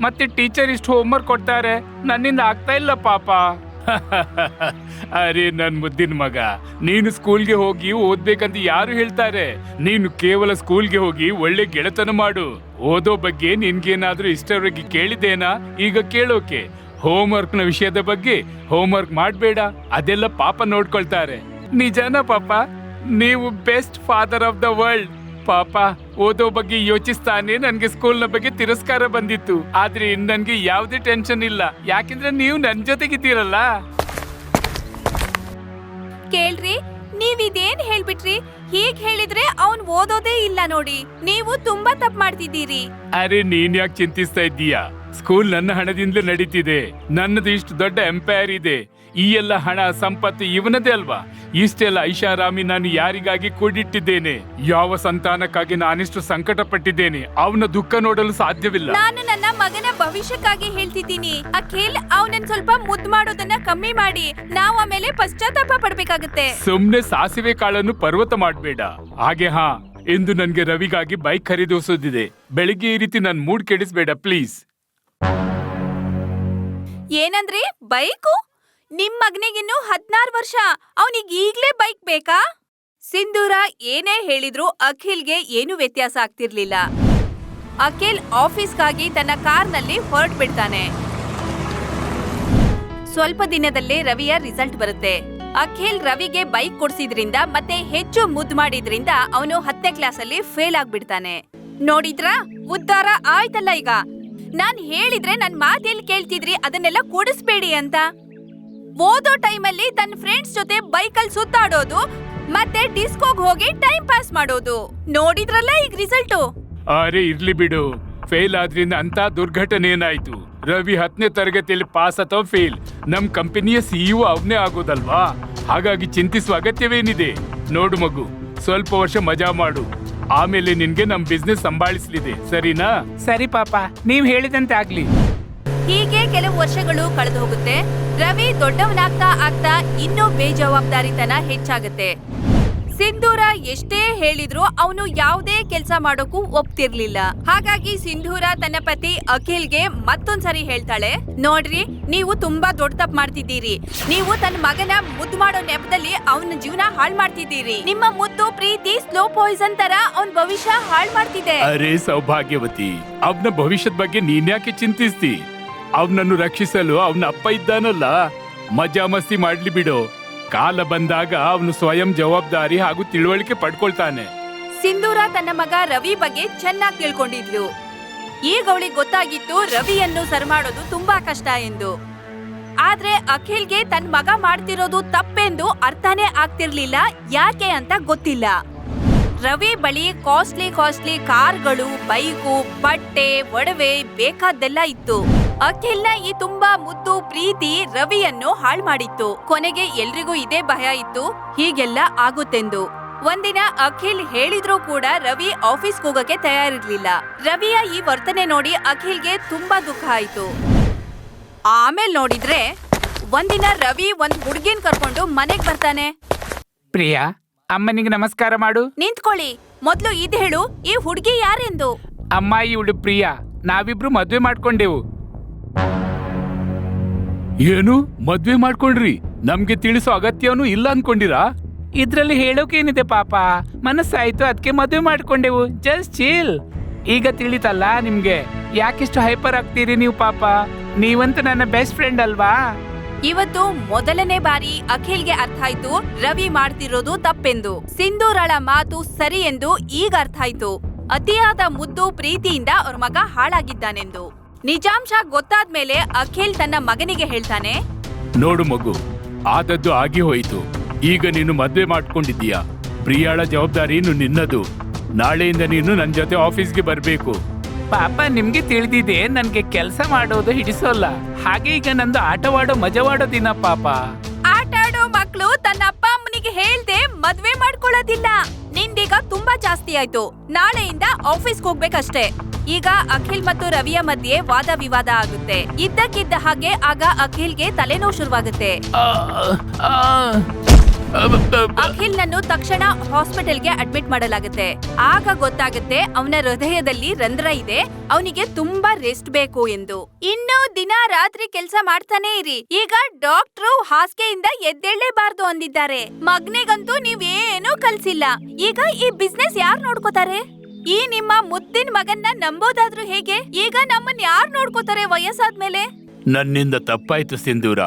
ಮತ್ತೆ ಟೀಚರ್ ಇಷ್ಟು ಹೋಮ್ವರ್ಕ್ ಕೊಡ್ತಾರೆ, ನನ್ನಿಂದ ಆಗ್ತಾ ಇಲ್ಲ ಪಾಪ. ಅರೆ ನನ್ ಮುದ್ದಿನ ಮಗ, ನೀನು ಸ್ಕೂಲ್ಗೆ ಹೋಗಿ ಓದ್ಬೇಕಂತ ಯಾರು ಹೇಳ್ತಾರೆ? ನೀನು ಕೇವಲ ಸ್ಕೂಲ್ಗೆ ಹೋಗಿ ಒಳ್ಳೆ ಗೆಳೆತನ ಮಾಡು. ಓದೋ ಬಗ್ಗೆ ನಿನ್ಗೇನಾದ್ರೂ ಇಷ್ಟವರೆಗೆ ಕೇಳಿದೇನಾ? ಈಗ ಕೇಳೋಕೆ. ಹೋಮ್ವರ್ಕ್ ನ ವಿಷಯದ ಬಗ್ಗೆ ಹೋಮ್ವರ್ಕ್ ಮಾಡ್ಬೇಡ, ಅದೆಲ್ಲ ಪಾಪ ನೋಡ್ಕೊಳ್ತಾರೆ. ನಿಜಾನ ಪಾಪ? ನೀವು best father of the world. ಪಾಪ ಓದೋ ಬಗ್ಗೆ ಯೋಚಿಸ್ತಾನೆ ನನ್ಗೆ ಸ್ಕೂಲ್ನ ಬಗ್ಗೆ ತಿರಸ್ಕಾರ ಬಂದಿತ್ತು, ಆದ್ರೆ ಇನ್ ನನ್ಗೆ ಯಾವ್ದೇ ಟೆನ್ಷನ್ ಇಲ್ಲ, ಯಾಕೆಂದ್ರೆ ನೀವು ನನ್ ಜೊತೆಗಿದ್ದೀರಲ್ಲ. ಕೇಳ್ರಿ, ನೀವಿದೇನ್ ಹೇಳ್ಬಿಟ್ರಿ? ಹೀಗ್ ಹೇಳಿದ್ರೆ ಅವ್ನ್ ಓದೋದೇ ಇಲ್ಲ ನೋಡಿ. ನೀವು ತುಂಬಾ ತಪ್ಪು ಮಾಡ್ತಿದ್ದೀರಿ. ಅರೆ ನೀನ್ ಯಾಕೆ ಚಿಂತಿಸ್ತಾ ಇದ್ದೀಯಾ? ಸ್ಕೂಲ್ ನನ್ನ ಹಣದಿಂದಲೇ ನಡೀತಿದೆ. ನನ್ನದು ಇಷ್ಟು ದೊಡ್ಡ ಎಂಪೈರ್ ಇದೆ. ಈ ಎಲ್ಲ ಹಣ ಸಂಪತ್ತು ಇವನದೇ ಅಲ್ವಾ? ಇಷ್ಟೆಲ್ಲ ಐಷಾರಾಮಿ ನಾನು ಯಾರಿಗಾಗಿ ಕೂಡಿಟ್ಟಿದ್ದೇನೆ? ಯಾವ ಸಂತಾನಕ್ಕಾಗಿ ನಾನಿಷ್ಟು ಸಂಕಟ ಪಟ್ಟಿದ್ದೇನೆ? ಅವನ ದುಃಖ ನೋಡಲು ಸಾಧ್ಯವಿಲ್ಲ. ನಾನು ನನ್ನ ಮಗನ ಭವಿಷ್ಯಕ್ಕಾಗಿ ಹೇಳ್ತಿದ್ದೀನಿ. ಅಖಿಲ್, ಅವನನ್ನ ಸ್ವಲ್ಪ ಮುದ್ದು ಮಾಡೋದನ್ನ ಕಮ್ಮಿ ಮಾಡಿ. ನಾವು ಆಮೇಲೆ ಪಶ್ಚಾತ್ತಾಪ ಪಡ್ಬೇಕಾಗತ್ತೆ. ಸುಮ್ನೆ ಸಾಸಿವೆ ಕಾಳನ್ನು ಪರ್ವತ ಮಾಡ್ಬೇಡ. ಹಾಗೆ ಇಂದು ನನ್ಗೆ ರವಿಗಾಗಿ ಬೈಕ್ ಖರೀದಿಸೋದಿದೆ. ಬೆಳಿಗ್ಗೆ ಈ ರೀತಿ ನನ್ ಮೂಡ್ ಕೆಡಿಸ್ಬೇಡ ಪ್ಲೀಸ್. ಏನಂದ್ರಿ? ಬೈಕು? ನಿಮ್ ಮಗನಿಗಿನ್ನು 16 ವರ್ಷ, ಅವನಿಗೆ ಈಗ್ಲೇ ಬೈಕ್ ಬೇಕಾ? ಸಿಂಧೂರ ಏನೇ ಹೇಳಿದ್ರು ಅಖಿಲ್ಗೆ ಏನು ವ್ಯತ್ಯಾಸ ಆಗ್ತಿರ್ಲಿಲ್ಲ. ಅಖಿಲ್ ಆಫೀಸ್ಗಾಗಿ ತನ್ನ ಕಾರ್ನಲ್ಲಿ ಹೊರಟು ಬಿಡ್ತಾನೆ. ಸ್ವಲ್ಪ ದಿನದಲ್ಲೇ ರವಿಯ ರಿಸಲ್ಟ್ ಬರುತ್ತೆ. ಅಖಿಲ್ ರವಿಗೆ ಬೈಕ್ ಕೊಡ್ಸಿದ್ರಿಂದ ಮತ್ತೆ ಹೆಚ್ಚು ಮುದ್ದು ಮಾಡಿದ್ರಿಂದ ಅವನು 10ನೇ ಕ್ಲಾಸಲ್ಲಿ ಫೇಲ್ ಆಗ್ಬಿಡ್ತಾನೆ. ನೋಡಿದ್ರಾ, ಉದ್ಧಾರ ಆಯ್ತಲ್ಲ ಈಗ. ನಾನ್ ಹೇಳಿದ್ರೆ ನನ್ ಮಾತೆಲ್ಲಿ ಕೇಳ್ತಿದ್ರಿ? ಅದನ್ನೆಲ್ಲ ಕೊಡಿಸ್ಬೇಡಿ ಅಂತ. ಓದೋ ಟೈಮಲ್ಲಿ ತನ್ನ ಫ್ರೆಂಡ್ಸ್ ಜೊತೆ ಬೈಕಲ್ಲಿ ಸುತ್ತಾಡೋದು ಮತ್ತೆ ಡಿಸ್ಕೋಗ್ ಹೋಗಿ ಟೈಮ್ ಪಾಸ್ ಮಾಡೋದು. ನೋಡಿದ್ರಲ್ಲ ಈಗ ರಿಸಲ್ಟು. ಅರೆ ಇರ್ಲಿ ಬಿಡು, ಫೇಲ್ ಆದ್ರಿಂದ ಅಂತ ದುರ್ಘಟನೆ ಏನಾಯ್ತು? ರವಿ 10ನೇ ತರಗತಿಯಲ್ಲಿ ಪಾಸ್ ಅಥವಾ ಫೇಲ್, ನಮ್ ಕಂಪನಿಯ ಸಿಇಒ ಅವನೇ ಆಗೋದಲ್ವಾ? ಹಾಗಾಗಿ ಚಿಂತಿಸುವ ಅಗತ್ಯವೇನಿದೆ? ನೋಡು ಮಗು, ಸ್ವಲ್ಪ ವರ್ಷ ಮಜಾ ಮಾಡು, ಆಮೇಲೆ ನಿನ್ಗೆ ನಮ್ ಬಿಸ್ನೆಸ್ ಸಂಭಾಳಿಸ್ಲಿದೆ, ಸರಿನಾ? ಸರಿ ಪಾಪ, ನೀವ್ ಹೇಳಿದಂತೆ ಆಗ್ಲಿ. ಹೀಗೆ ಕೆಲವು ವರ್ಷಗಳು ಕಳೆದು ಹೋಗುತ್ತೆ. ರವಿ ದೊಡ್ಡವನಾಗ್ತಾ ಆಗ್ತಾ ಇನ್ನೂ ಬೇಜವಾಬ್ದಾರಿತನ ಹೆಚ್ಚಾಗುತ್ತೆ. ಸಿಂಧೂರ ಎಷ್ಟೇ ಹೇಳಿದ್ರು ಅವನು ಯಾವುದೇ ಕೆಲಸ ಮಾಡೋಕು ಒಪ್ತಿರ್ಲಿಲ್ಲ. ಹಾಗಾಗಿ ಸಿಂಧೂರ ತನ್ನ ಪತಿ ಅಖಿಲ್ಗೆ ಮತ್ತೊಂದ್ಸರಿ ಹೇಳ್ತಾಳೆ, ನೋಡ್ರಿ, ನೀವು ತುಂಬಾ ದೊಡ್ಡ ತಪ್ಪು ಮಾಡ್ತಿದ್ದೀರಿ. ನೀವು ತನ್ನ ಮಗನ ಮುದ್ದು ಮಾಡೋ ನೆಪದಲ್ಲಿ ಅವನ ಜೀವನ ಹಾಳು ಮಾಡ್ತಿದ್ದೀರಿ. ನಿಮ್ಮ ಮುದ್ದು ಪ್ರೀತಿ ಸ್ಲೋ ಪಾಯ್ಸನ್ ತರ ಅವನ ಭವಿಷ್ಯ ಹಾಳು ಮಾಡ್ತಿದೆ. ಅರೆ ಸೌಭಾಗ್ಯವತಿ, ಅವನ ಭವಿಷ್ಯದ ಬಗ್ಗೆ ನೀನ್ಯಾಕೆ ಚಿಂತಿಸ್ತಿ? ಅವನನ್ನು ರಕ್ಷಿಸಲು ಅವನ ಅಪ್ಪ ಇದ್ದಾನಲ್ಲ, ಮಜಾ ಮಸ್ತಿ ಮಾಡ್ಲಿ ಬಿಡು. ಕಾಲ ಬಂದಾಗ ಅವನು ಸ್ವಯಂ ಜವಾಬ್ದಾರಿ ಹಾಗೂ ತಿಳುವಳಿಕೆ ಪಡ್ಕೊಳ್ತಾನೆ. ಸಿಂಧೂರ ತನ್ನ ಮಗ ರವಿ ಬಗ್ಗೆ ಚೆನ್ನಾಗಿ ತಿಳ್ಕೊಂಡಿದ್ಲು. ಈಗ ಅವಳಿಗೆ ಗೊತ್ತಾಗಿತ್ತು ರವಿಯನ್ನು ಸರಿಮಾಡೋದು ತುಂಬಾ ಕಷ್ಟ ಎಂದು. ಆದ್ರೆ ಅಖಿಲ್ಗೆ ತನ್ನ ಮಗ ಮಾಡ್ತಿರೋದು ತಪ್ಪೆಂದು ಅರ್ಥನೇ ಆಗ್ತಿರ್ಲಿಲ್ಲ. ಯಾಕೆ ಅಂತ ಗೊತ್ತಿಲ್ಲ. ರವಿ ಬಳಿ ಕಾಸ್ಟ್ಲಿ ಕಾರ್ಗಳು, ಬೈಕು, ಬಟ್ಟೆ, ಒಡವೆ ಬೇಕಾದ್ದೆಲ್ಲ ಇತ್ತು. ಅಖಿಲ್ನ ಈ ತುಂಬಾ ಮುದ್ದು ಪ್ರೀತಿ ರವಿಯನ್ನು ಹಾಳು ಮಾಡಿತ್ತು. ಕೊನೆಗೆ ಎಲ್ರಿಗೂ ಇದೇ ಭಯ ಇತ್ತು, ಹೀಗೆಲ್ಲ ಆಗುತ್ತೆಂದು. ಒಂದಿನ ಅಖಿಲ್ ಹೇಳಿದ್ರೂ ಕೂಡ ರವಿ ಆಫೀಸ್ಗೆ ಹೋಗಕ್ಕೆ ತಯಾರಿರ್ಲಿಲ್ಲ. ರವಿಯ ಈ ವರ್ತನೆ ನೋಡಿ ಅಖಿಲ್ಗೆ ತುಂಬಾ ದುಃಖ ಆಯ್ತು. ಆಮೇಲೆ ನೋಡಿದ್ರೆ ಒಂದಿನ ರವಿ ಒಂದ್ ಹುಡ್ಗಿನ್ ಕರ್ಕೊಂಡು ಮನೆಗ್ ಬರ್ತಾನೆ. ಪ್ರಿಯಾ, ಅಮ್ಮನಿಗೆ ನಮಸ್ಕಾರ ಮಾಡು. ನಿಂತ್ಕೊಳ್ಳಿ, ಮೊದ್ಲು ಇದ್ ಹೇಳು, ಈ ಹುಡ್ಗಿ ಯಾರೆಂದು? ಅಮ್ಮ, ಇವಳು ಪ್ರಿಯಾ. ನಾವಿಬ್ರು ಮದ್ವೆ ಮಾಡ್ಕೊಂಡೆವು. ಏನು ಮದ್ವೆ ಮಾಡ್ಕೊಂಡ್ರಿ? ನಮ್ಗೆ ತಿಳಿಸೋ ಅಗತ್ಯನೂ ಇಲ್ಲ ಅನ್ಕೊಂಡಿರಾ? ಇದ್ರಲ್ಲಿ ಹೇಳೋಕೇನಿದೆ ಪಾಪ, ಮನಸ್ಸಾಯ್ತು ಅದಕ್ಕೆ ಮದ್ವೆ ಮಾಡ್ಕೊಂಡೆವು. Just chill. ಈಗ ತಿಳಿತಲ್ಲ ನಿಮ್ಗೆ, ಯಾಕಿಷ್ಟು ಹೈಪರ್ ಆಗ್ತೀರಿ ನೀವು? ಪಾಪ, ನೀವಂತೂ ನನ್ನ ಬೆಸ್ಟ್ ಫ್ರೆಂಡ್ ಅಲ್ವಾ? ಇವತ್ತು ಮೊದಲನೇ ಬಾರಿ ಅಖಿಲ್ಗೆ ಅರ್ಥ ಆಯ್ತು ರವಿ ಮಾಡ್ತಿರೋದು ತಪ್ಪೆಂದು. ಸಿಂಧೂರಳ ಮಾತು ಸರಿ ಎಂದು ಈಗ ಅರ್ಥ ಆಯ್ತು. ಅತಿಯಾದ ಮುದ್ದು ಪ್ರೀತಿಯಿಂದ ಅವ್ರ ಮಗ ಹಾಳಾಗಿದ್ದಾನೆಂದು. ನಿಜಾಂಶ ಗೊತ್ತಾದ್ಮೇಲೆ ಅಖಿಲ್ ತನ್ನ ಮಗನಿಗೆ ಹೇಳ್ತಾನೆ, ನೋಡು ಮಗು, ಆದದ್ದು ಆಗಿ ಹೋಯ್ತು. ಈಗ ನೀನು ಮದ್ವೆ ಮಾಡ್ಕೊಂಡಿದ್ದೀಯಾ. ಪ್ರಿಯಾಳ ಜವಾಬ್ದಾರಿ ನಿನ್ನದು. ನಾಳೆಯಿಂದ ನೀನು ನನ್ ಜೊತೆ ಆಫೀಸ್ಗೆ ಬರ್ಬೇಕು. ಪಾಪ, ನಿಮ್ಗೆ ತಿಳಿದಿದೆ ನನ್ಗೆ ಕೆಲಸ ಮಾಡೋದು ಹಿಡಿಸೋಲ್ಲ. ಹಾಗೆ ಈಗ ನಂದು ಆಟವಾಡೋ ಮಜವಾಡೋ ದಿನ ಪಾಪ. ಆಟ ಆಡೋ ಮಕ್ಳು ತನ್ನ ಅಪ್ಪ ಅಮ್ಮನಿಗೆ ಹೇಳ್ದೆ ಮದ್ವೆ ಮಾಡ್ಕೊಳ್ಳೋದಿಲ್ಲ. ನಿಂದೀಗ ತುಂಬಾ ಜಾಸ್ತಿ ಆಯ್ತು. ನಾಳೆಯಿಂದ ಆಫೀಸ್ಗೆ ಹೋಗ್ಬೇಕಷ್ಟೇ. ಈಗ ಅಖಿಲ್ ಮತ್ತು ರವಿಯ ಮಧ್ಯೆ ವಾದ ವಿವಾದ ಆಗುತ್ತೆ. ಇದ್ದಕ್ಕಿದ್ದ ಹಾಗೆ ಆಗ ಅಖಿಲ್ಗೆ ತಲೆನೋವು ಶುರುವಾಗುತ್ತೆ. ಅಖಿಲ್ ನನ್ನು ತಕ್ಷಣ ಹಾಸ್ಪಿಟಲ್ಗೆ ಅಡ್ಮಿಟ್ ಮಾಡಲಾಗುತ್ತೆ. ಆಗ ಗೊತ್ತಾಗುತ್ತೆ ಅವನ ಹೃದಯದಲ್ಲಿ ರಂಧ್ರ ಇದೆ, ಅವನಿಗೆ ತುಂಬಾ ರೆಸ್ಟ್ ಬೇಕು ಎಂದು. ಇನ್ನು ದಿನ ರಾತ್ರಿ ಕೆಲ್ಸ ಮಾಡ್ತಾನೆ ಇರಿ. ಈಗ ಡಾಕ್ಟ್ರು ಹಾಸಿಗೆಯಿಂದ ಎದ್ದೇಳಲೇಬಾರ್ದು ಅಂದಿದ್ದಾರೆ. ಮಗ್ನಿಗಂತೂ ನೀವೇನೂ ಕಲ್ಸಿಲ್ಲ. ಈಗ ಈ ಬಿಸ್ನೆಸ್ ಯಾರು ನೋಡ್ಕೋತಾರೆ? ಈ ನಿಮ್ಮ ಮುದ್ದಿನ ಮಗನ್ನ ನಂಬೋದಾದ್ರೂ ಹೇಗೆ? ಈಗ ನಮ್ಮನ್ನ ಯಾರು ನೋಡ್ಕೋತಾರೆ ವಯಸ್ಸಾದ್ಮೇಲೆ? ನನ್ನಿಂದ ತಪ್ಪಾಯ್ತು ಸಿಂಧೂರ.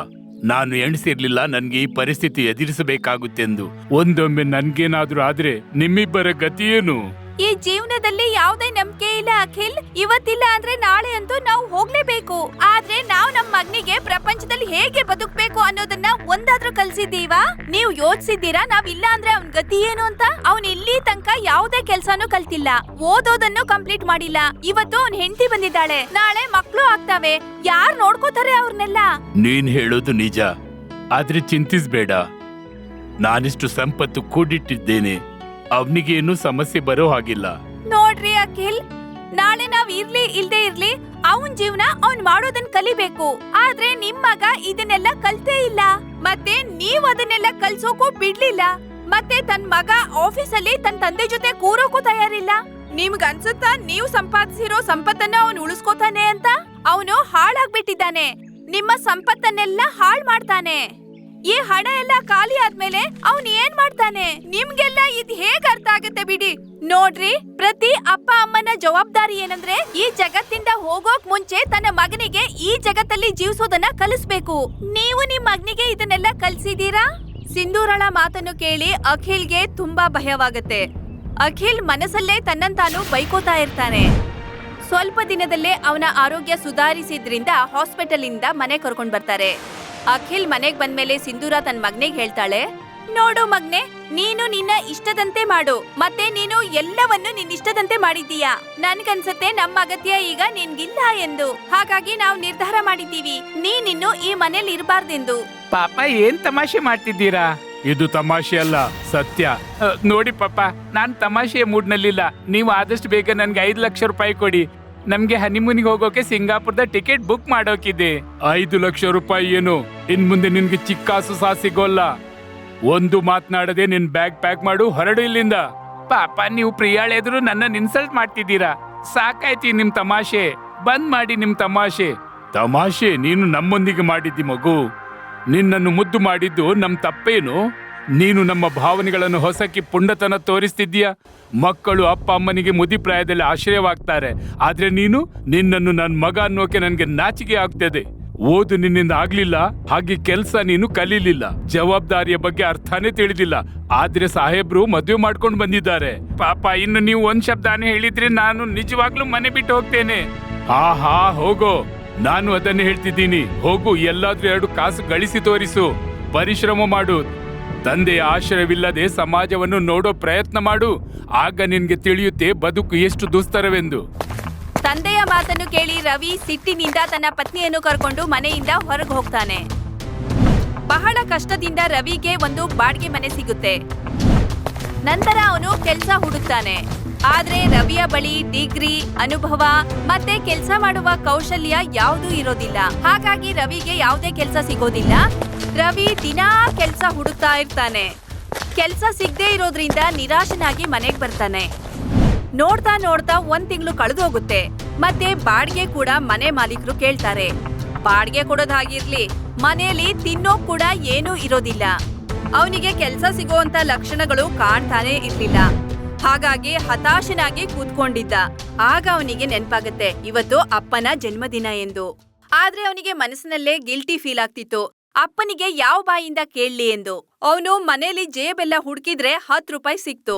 ನಾನು ಎಣಿಸಿರ್ಲಿಲ್ಲ ನನ್ಗೆ ಈ ಪರಿಸ್ಥಿತಿ ಎದುರಿಸಬೇಕಾಗುತ್ತೆಂದು. ಒಂದೊಮ್ಮೆ ನನ್ಗೇನಾದ್ರೂ ಆದ್ರೆ ನಿಮ್ಮಿಬ್ಬರ ಗತಿ ಏನು? ಈ ಜೀವನದಲ್ಲಿ ಯಾವುದೇ ನಂಬಿಕೆ ಇಲ್ಲ ಅಖಿಲ್. ಇವತ್ತಿಲ್ಲ ಅಂದ್ರೆ ನಾಳೆ ಅಂತೂ ನಾವು ಹೋಗ್ಲೇಬೇಕು. ಆದ್ರೆ ನಾವು ನಮ್ಮ ಮಗನಿಗೆ ಪ್ರಪಂಚದಲ್ಲಿ ಹೇಗೆ ಬದುಕ್ಬೇಕು ಅನ್ನೋದನ್ನ ಒಂದಾದ್ರೂ ಕಲ್ಸಿದ್ದೀವಾ? ನೀವು ಯೋಚಿಸಿದ್ದೀರಾ ನಾವ್ ಇಲ್ಲ ಅಂದ್ರೆ ಅವನ್ ಗತಿ ಏನು ಅಂತ? ಅವ್ನ್ ಇಲ್ಲಿ ತನಕ ಯಾವುದೇ ಕೆಲ್ಸಾನು ಕಲ್ತಿಲ್ಲ, ಓದೋದನ್ನು ಕಂಪ್ಲೀಟ್ ಮಾಡಿಲ್ಲ. ಇವತ್ತು ಅವ್ನ್ ಹೆಂಡತಿ ಬಂದಿದ್ದಾಳೆ, ನಾಳೆ ಮಕ್ಳು ಆಗ್ತಾವೆ. ಯಾರ್ ನೋಡ್ಕೋತಾರೆ ಅವ್ರನ್ನೆಲ್ಲ? ನೀನ್ ಹೇಳೋದು ನಿಜ, ಆದ್ರೆ ಚಿಂತಿಸ್ಬೇಡ. ನಾನಿಷ್ಟು ಸಂಪತ್ತು ಕೂಡಿಟ್ಟಿದ್ದೇನೆ, ಅವನಿಗೇನು ಸಮಸ್ಯೆ ಬರೋ ಹಾಗಿಲ್ಲ. ನೋಡ್ರಿ ಅಖಿಲ್, ನಾಳೆ ನಾವ್ ಇರ್ಲಿ ಇಲ್ದೇ ಇರ್ಲಿ ಅವನ್ ಜೀವನ ಅವ್ನ್ ಮಾಡೋದನ್ನ ಕಲಿಬೇಕು. ಆದ್ರೆ ನಿಮ್ ಮಗ ಇದನ್ನೆಲ್ಲ ಕಲ್ತೇ ಇಲ್ಲ, ಮತ್ತೆ ನೀವ್ ಅದನ್ನೆಲ್ಲ ಕಲ್ಸೋಕು ಬಿಡ್ಲಿಲ್ಲ. ಮತ್ತೆ ತನ್ ಮಗ ಆಫೀಸಲ್ಲಿ ತನ್ ತಂದೆ ಜೊತೆ ಕೂರೋಕು ತಯಾರಿಲ್ಲ. ನಿಮ್ಗ್ ಅನ್ಸುತ್ತಾ ನೀವ್ ಸಂಪಾದಿಸಿರೋ ಸಂಪತ್ತನ್ನ ಅವನು ಉಳಿಸ್ಕೋತಾನೆ ಅಂತ? ಅವನು ಹಾಳಾಗ್ಬಿಟ್ಟಿದ್ದಾನೆ. ನಿಮ್ಮ ಸಂಪತ್ತನ್ನೆಲ್ಲ ಹಾಳ್ ಮಾಡ್ತಾನೆ. ಈ ಹಣ ಎಲ್ಲ ಖಾಲಿ ಆದ್ಮೇಲೆ ಅವನ್ ಏನ್ ಮಾಡ್ತಾನೆ? ನಿಮ್ಗೆಲ್ಲ ಇದ್ ಹೇಗ್ ಅರ್ಥ ಆಗುತ್ತೆ ಬಿಡಿ. ನೋಡ್ರಿ, ಪ್ರತಿ ಅಪ್ಪ ಅಮ್ಮನ ಜವಾಬ್ದಾರಿ ಏನಂದ್ರೆ ಈ ಜಗತ್ತಿಂದ ಹೋಗೋಕ್ ಮುಂಚೆ ತನ್ನ ಮಗನಿಗೆ ಈ ಜಗತ್ತಲ್ಲಿ ಜೀವಿಸೋದನ್ನ ಕಲಿಸ್ಬೇಕು. ನೀವು ನಿಮ್ ಮಗನಿಗೆ ಇದನ್ನೆಲ್ಲ ಕಲ್ಸಿದೀರಾ? ಸಿಂಧೂರಳ ಮಾತನ್ನು ಕೇಳಿ ಅಖಿಲ್ಗೆ ತುಂಬಾ ಭಯವಾಗುತ್ತೆ. ಅಖಿಲ್ ಮನಸ್ಸಲ್ಲೇ ತನ್ನಂತಾನು ಬೈಕೋತಾ ಇರ್ತಾನೆ. ಸ್ವಲ್ಪ ದಿನದಲ್ಲೇ ಅವನ ಆರೋಗ್ಯ ಸುಧಾರಿಸಿದ್ರಿಂದ ಹಾಸ್ಪಿಟಲ್ ಇಂದ ಮನೆ ಕರ್ಕೊಂಡ್ ಬರ್ತಾರೆ. ಅಖಿಲ್ ಮನೆಗ್ ಬಂದ್ಮೇಲೆ ಸಿಂಧೂರ ತನ್ನ ಮಗನಿಗೆ ಹೇಳ್ತಾಳೆ, ನೋಡು ಮಗ್ನೆ, ನೀನು ನಿನ್ನ ಇಷ್ಟದಂತೆ ಮಾಡು. ಮತ್ತೆ ನೀನು ಎಲ್ಲವನ್ನು ನಿನ್ನ ಇಷ್ಟದಂತೆ ಮಾಡಿದ್ದೀಯಾ. ನನ್ಗನ್ಸತ್ತೆ ನಮ್ಮ ಅಗತ್ಯ ಈಗ ನಿನ್ಗಿಲ್ಲ ಎಂದು. ಹಾಗಾಗಿ ನಾವು ನಿರ್ಧಾರ ಮಾಡಿದ್ದೀವಿ, ನೀನಿನ್ನು ಈ ಮನೇಲಿ ಇರಬಾರ್ದೆಂದು. ಪಾಪ ಏನ್ ತಮಾಷೆ ಮಾಡ್ತಿದ್ದೀರಾ? ಇದು ತಮಾಷೆ ಅಲ್ಲ, ಸತ್ಯ. ನೋಡಿ ಪಾಪ, ನಾನ್ ತಮಾಷೆಯ ಮೂಡ್ನಲ್ಲಿಲ್ಲ. ನೀವು ಆದಷ್ಟು ಬೇಗ ನನ್ಗೆ 5 ಲಕ್ಷ ರೂಪಾಯಿ ಕೊಡಿ. ನಮ್ಗೆ ಹನಿಮೂನಿಗೆ ಹೋಗೋಕೆ ಸಿಂಗಾಪುರದ ಟಿಕೆಟ್ ಬುಕ್ ಮಾಡೋಕಿದೆ. 5 ಲಕ್ಷ ರೂಪಾಯಿ ಏನು? ಇನ್ ಮುಂದೆ ನಿನ್ಗೆ ಚಿಕ್ಕಾಸು ಸಹ ಸಿಗೋಲ್ಲ. ಒಂದು ಮಾತನಾಡದೆ ನಿನ್ ಬ್ಯಾಗ್ ಪ್ಯಾಕ್ ಮಾಡು, ಹೊರಡು ಇಲ್ಲಿಂದ. ಪಾಪ, ನೀವು ಪ್ರಿಯಾಳ ಎದುರು ನನ್ನ ಇನ್ಸಲ್ಟ್ ಮಾಡ್ತಿದ್ದೀರಾ. ಸಾಕಾಯ್ತಿ ನಿಮ್ ತಮಾಷೆ, ಬಂದ್ ಮಾಡಿ ನಿಮ್ ತಮಾಷೆ. ತಮಾಷೆ ನೀನು ನಮ್ಮೊಂದಿಗೆ ಮಾಡಿದ್ದಿ ಮಗು. ನಿನ್ನನ್ನು ಮುದ್ದು ಮಾಡಿದ್ದು ನಮ್ ತಪ್ಪೇನು? ನೀನು ನಮ್ಮ ಭಾವನೆಗಳನ್ನು ಹೊಸಕಿ ಪುಂಡತನ ತೋರಿಸ್ತಿದ್ದೀಯ. ಮಕ್ಕಳು ಅಪ್ಪ ಅಮ್ಮನಿಗೆ ಮುದಿ ಪ್ರಾಯದಲ್ಲಿ ಆಶ್ರಯವಾಗ್ತಾರೆ, ಆದ್ರೆ ನೀನು, ನಿನ್ನನ್ನು ನನ್ ಮಗ ಅನ್ನೋಕೆ ನನ್ಗೆ ನಾಚಿಕೆ ಆಗ್ತದೆ. ಓದು ನಿನ್ನಿಂದ ಆಗ್ಲಿಲ್ಲ, ಹಾಗೆ ಕೆಲ್ಸ ನೀನು ಕಲೀಲಿಲ್ಲ, ಜವಾಬ್ದಾರಿಯ ಬಗ್ಗೆ ಅರ್ಥನೇ ತಿಳಿದಿಲ್ಲ. ಆದ್ರೆ ಸಾಹೇಬ್ರು ಮದುವೆ ಮಾಡ್ಕೊಂಡು ಬಂದಿದ್ದಾರೆ. ಪಾಪ, ಇನ್ನು ನೀವು ಒಂದ್ ಶಬ್ದಾನೇ ಹೇಳಿದ್ರೆ ನಾನು ನಿಜವಾಗ್ಲೂ ಮನೆ ಬಿಟ್ಟು ಹೋಗ್ತೇನೆ. ಹಾ ಹೋಗೋ, ನಾನು ಅದನ್ನೇ ಹೇಳ್ತಿದ್ದೀನಿ. ಹೋಗು, ಎಲ್ಲಾದ್ರೂ 2 ಕಾಸು ಗಳಿಸಿ ತೋರಿಸು, ಪರಿಶ್ರಮ ಮಾಡು. ತಂದೆಯ ಆಶ್ರಯವಿಲ್ಲದೆ ಸಮಾಜವನ್ನು ನೋಡೋ ಪ್ರಯತ್ನ ಮಾಡು. ಆಗ ನಿನ್ಗೆ ತಿಳಿಯುತ್ತೆ ಬದುಕು ಎಷ್ಟು ದುಸ್ತರವೆಂದು. ತಂದೆಯ ಮಾತನ್ನು ಕೇಳಿ ರವಿ ಸಿಟ್ಟಿನಿಂದ ತನ್ನ ಪತ್ನಿಯನ್ನು ಕರ್ಕೊಂಡು ಮನೆಯಿಂದ ಹೊರಗೆ ಹೋಗ್ತಾನೆ. ಬಹಳ ಕಷ್ಟದಿಂದ ರವಿಗೆ ಒಂದು ಬಾಡಿಗೆ ಮನೆ ಸಿಗುತ್ತೆ. ನಂತರ ಅವನು ಕೆಲಸ ಹುಡುಕ್ತಾನೆ. ಆದ್ರೆ ರವಿಯ ಬಳಿ ಡಿಗ್ರಿ, ಅನುಭವ ಮತ್ತೆ ಕೆಲಸ ಮಾಡುವ ಕೌಶಲ್ಯ ಯಾವುದೂ ಇರೋದಿಲ್ಲ. ಹಾಗಾಗಿ ರವಿಗೆ ಯಾವುದೇ ಕೆಲಸ ಸಿಗೋದಿಲ್ಲ. ರವಿ ದಿನಾ ಕೆಲಸ ಹುಡುಕ್ತಾ ಇರ್ತಾನೆ. ಕೆಲಸ ಸಿಗದೆ ಇರೋದ್ರಿಂದ ನಿರಾಶನಾಗಿ ಮನೆಗೆ ಬರ್ತಾನೆ. ನೋಡ್ತಾ ನೋಡ್ತಾ 1 ತಿಂಗಳು ಕಳೆದು ಹೋಗುತ್ತೆ. ಮತ್ತೆ ಬಾಡಿಗೆ ಕೂಡ ಮನೆ ಮಾಲೀಕರು ಕೇಳ್ತಾರೆ. ಬಾಡಿಗೆ ಕೊಡೋದಾಗಿರ್ಲಿ, ಮನೆಯಲ್ಲಿ ತಿನ್ನೋ ಕೂಡ ಏನೂ ಇರೋದಿಲ್ಲ. ಅವನಿಗೆ ಕೆಲಸ ಸಿಗೋಂತ ಲಕ್ಷಣಗಳು ಕಾಣ್ತಾನೆ ಇರ್ಲಿಲ್ಲ. ಹಾಗಾಗಿ ಹತಾಶನಾಗಿ ಕೂತ್ಕೊಂಡಿದ್ದ. ಆಗ ಅವನಿಗೆ ನೆನಪಾಗುತ್ತೆ ಇವತ್ತು ಅಪ್ಪನ ಜನ್ಮದಿನ ಎಂದು. ಆದ್ರೆ ಅವನಿಗೆ ಮನಸ್ಸಿನಲ್ಲೇ ಗಿಲ್ಟಿ ಫೀಲ್ ಆಗ್ತಿತ್ತು. ಅಪ್ಪನಿಗೆ ಯಾವ ಬಾಯಿಂದ ಕೇಳಲಿ ಎಂದು. ಅವನು ಮನೇಲಿ ಜೇಬೆಲ್ಲ ಹುಡುಕಿದ್ರೆ 10 ರೂಪಾಯಿ ಸಿಕ್ತು.